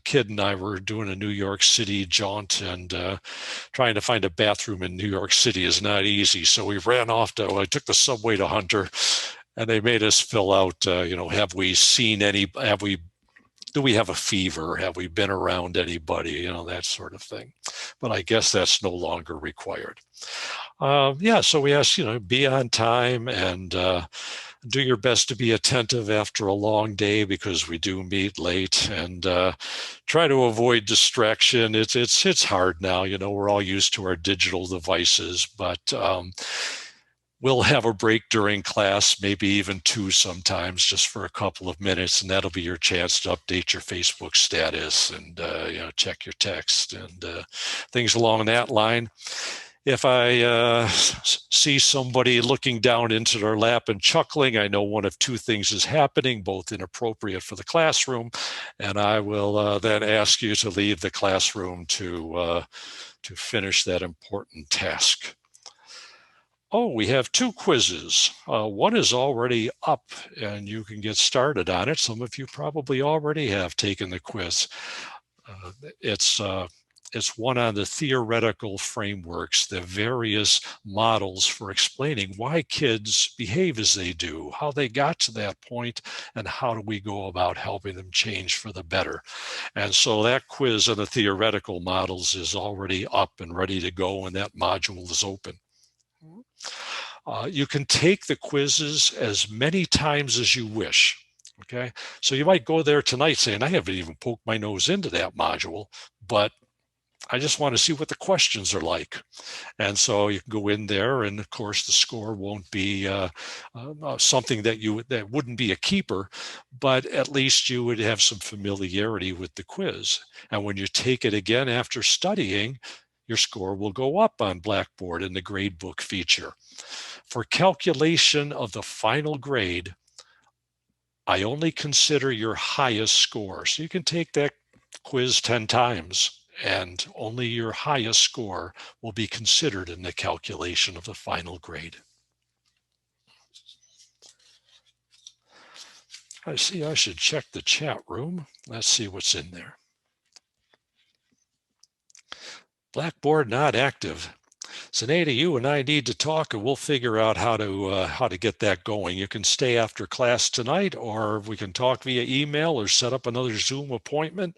kid and I were doing a New York City jaunt, and trying to find a bathroom in New York City is not easy. So we ran off I took the subway to Hunter, and they made us fill out, have we seen do we have a fever? Have we been around anybody? That sort of thing. But I guess that's no longer required. So we ask, be on time, and Do your best to be attentive after a long day because we do meet late, and try to avoid distraction. It's hard now. We're all used to our digital devices, but we'll have a break during class, maybe even two sometimes, just for a couple of minutes, and that'll be your chance to update your Facebook status and check your text and things along that line. If I see somebody looking down into their lap and chuckling, I know one of two things is happening, both inappropriate for the classroom, and I will then ask you to leave the classroom to finish that important task. Oh, we have two quizzes. One is already up and you can get started on it. Some of you probably already have taken the quiz. It's one on the theoretical frameworks, the various models for explaining why kids behave as they do, how they got to that point, and how do we go about helping them change for the better. And so that quiz on the theoretical models is already up and ready to go, and that module is open. You can take the quizzes as many times as you wish. Okay, so you might go there tonight saying, I haven't even poked my nose into that module, but I just want to see what the questions are like. And so you can go in there, and of course the score won't be something that wouldn't be a keeper, but at least you would have some familiarity with the quiz. And when you take it again after studying, your score will go up on Blackboard in the gradebook feature. For calculation of the final grade, I only consider your highest score. So you can take that quiz 10 times and only your highest score will be considered in the calculation of the final grade. I see I should check the chat room. Let's see what's in there. Blackboard not active. Zenaida, you and I need to talk, and we'll figure out how to get that going. You can stay after class tonight, or we can talk via email or set up another Zoom appointment.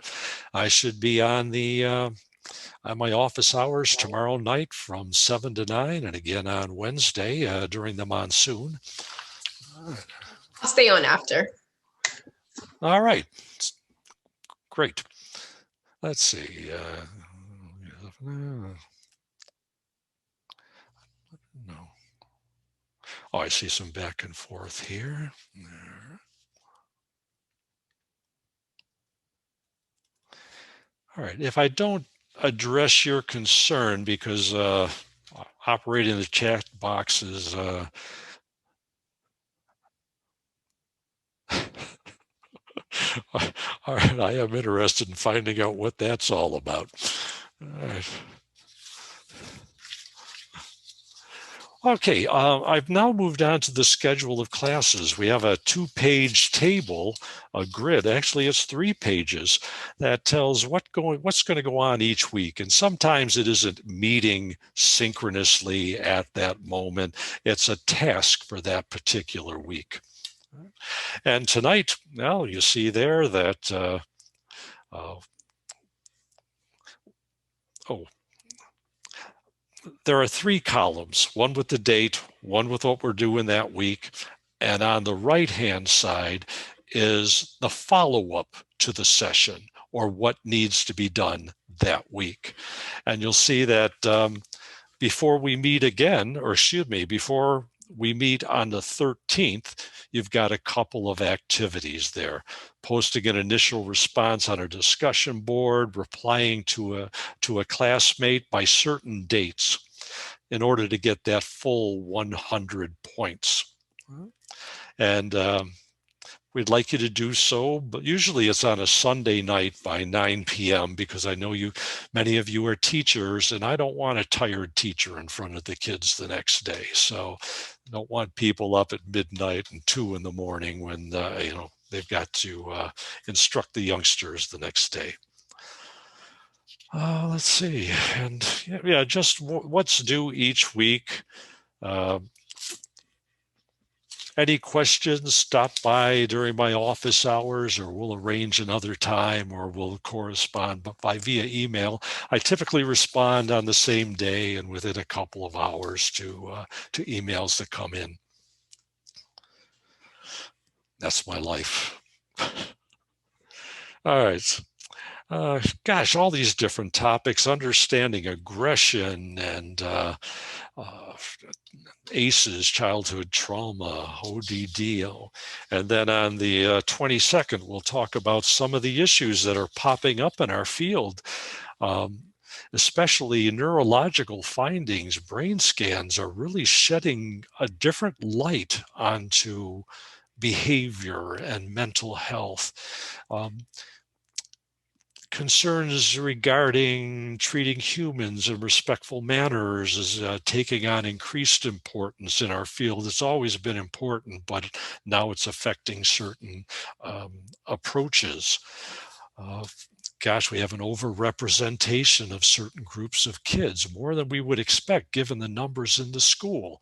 I should be on my office hours tomorrow night from 7 to 9, and again on Wednesday during the monsoon. I'll stay on after. All right, great. Let's see. No. Oh, I see some back and forth here. All right, if I don't address your concern, because operating the chat box is all right, I am interested in finding out what that's all about. All right. Okay, I've now moved on to the schedule of classes. We have a 2-page table, a grid. Actually, it's 3 pages that tells what's going to go on each week. And sometimes it isn't meeting synchronously at that moment. It's a task for that particular week. And tonight, now you see there that there are 3 columns, one with the date, one with what we're doing that week, and on the right-hand side is the follow-up to the session, or what needs to be done that week. And you'll see that before we meet again, or excuse me, before we meet on the 13th, you've got a couple of activities there. Posting an initial response on a discussion board, replying to a classmate by certain dates in order to get that full 100 points. And we'd like you to do so, but usually it's on a Sunday night by 9 p.m. because I know many of you are teachers, and I don't want a tired teacher in front of the kids the next day. So I don't want people up at midnight and 2 in the morning when they've got to instruct the youngsters the next day. Let's see, and yeah, just what's due each week. Any questions, stop by during my office hours, or we'll arrange another time, or we'll correspond via email. I typically respond on the same day and within a couple of hours to emails that come in. That's my life. All right. Gosh, all these different topics, understanding aggression and ACEs, childhood trauma, ODD. And then on the 22nd, we'll talk about some of the issues that are popping up in our field, especially neurological findings. Brain scans are really shedding a different light onto behavior and mental health. Concerns regarding treating humans in respectful manners is taking on increased importance in our field. It's always been important, but now it's affecting certain approaches. Gosh, we have an overrepresentation of certain groups of kids, more than we would expect given the numbers in the school.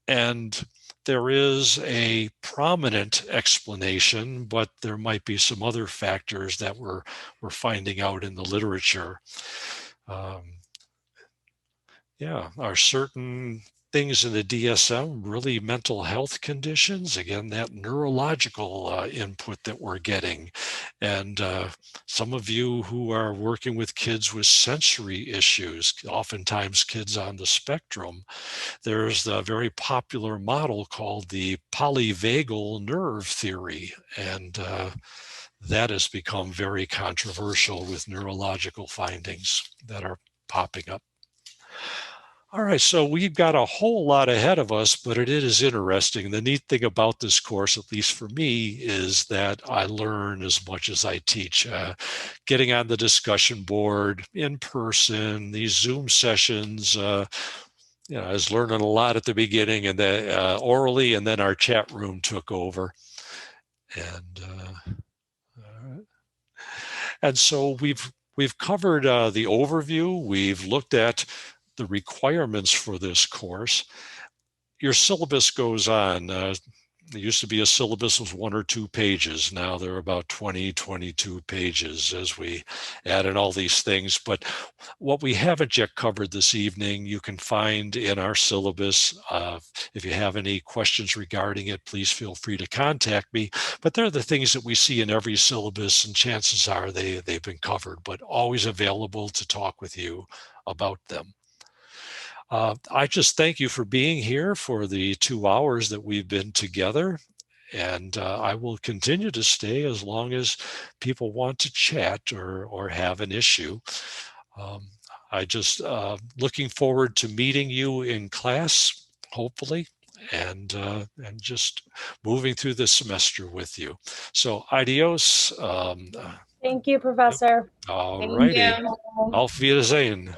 And there is a prominent explanation, but there might be some other factors that we're finding out in the literature. Are certain things in the DSM really mental health conditions? Again, that neurological input that we're getting. And some of you who are working with kids with sensory issues, oftentimes kids on the spectrum, there's the very popular model called the polyvagal nerve theory. And that has become very controversial with neurological findings that are popping up. All right, so we've got a whole lot ahead of us, but it is interesting. The neat thing about this course, at least for me, is that I learn as much as I teach. Getting on the discussion board in person, these Zoom sessions, I was learning a lot at the beginning and then orally, and then our chat room took over. And so we've covered the overview. We've looked at the requirements for this course. Your syllabus goes on. There used to be a syllabus with 1 or 2 pages. Now there are about 20, 22 pages as we add in all these things. But what we haven't yet covered this evening, you can find in our syllabus. If you have any questions regarding it, please feel free to contact me. But they're the things that we see in every syllabus, and chances are they've been covered, but always available to talk with you about them. I just thank you for being here for the 2 hours that we've been together, and I will continue to stay as long as people want to chat or have an issue. I just looking forward to meeting you in class, hopefully, and just moving through the semester with you. So adios. Thank you, Professor. All righty. Thank you. Auf Wiedersehen.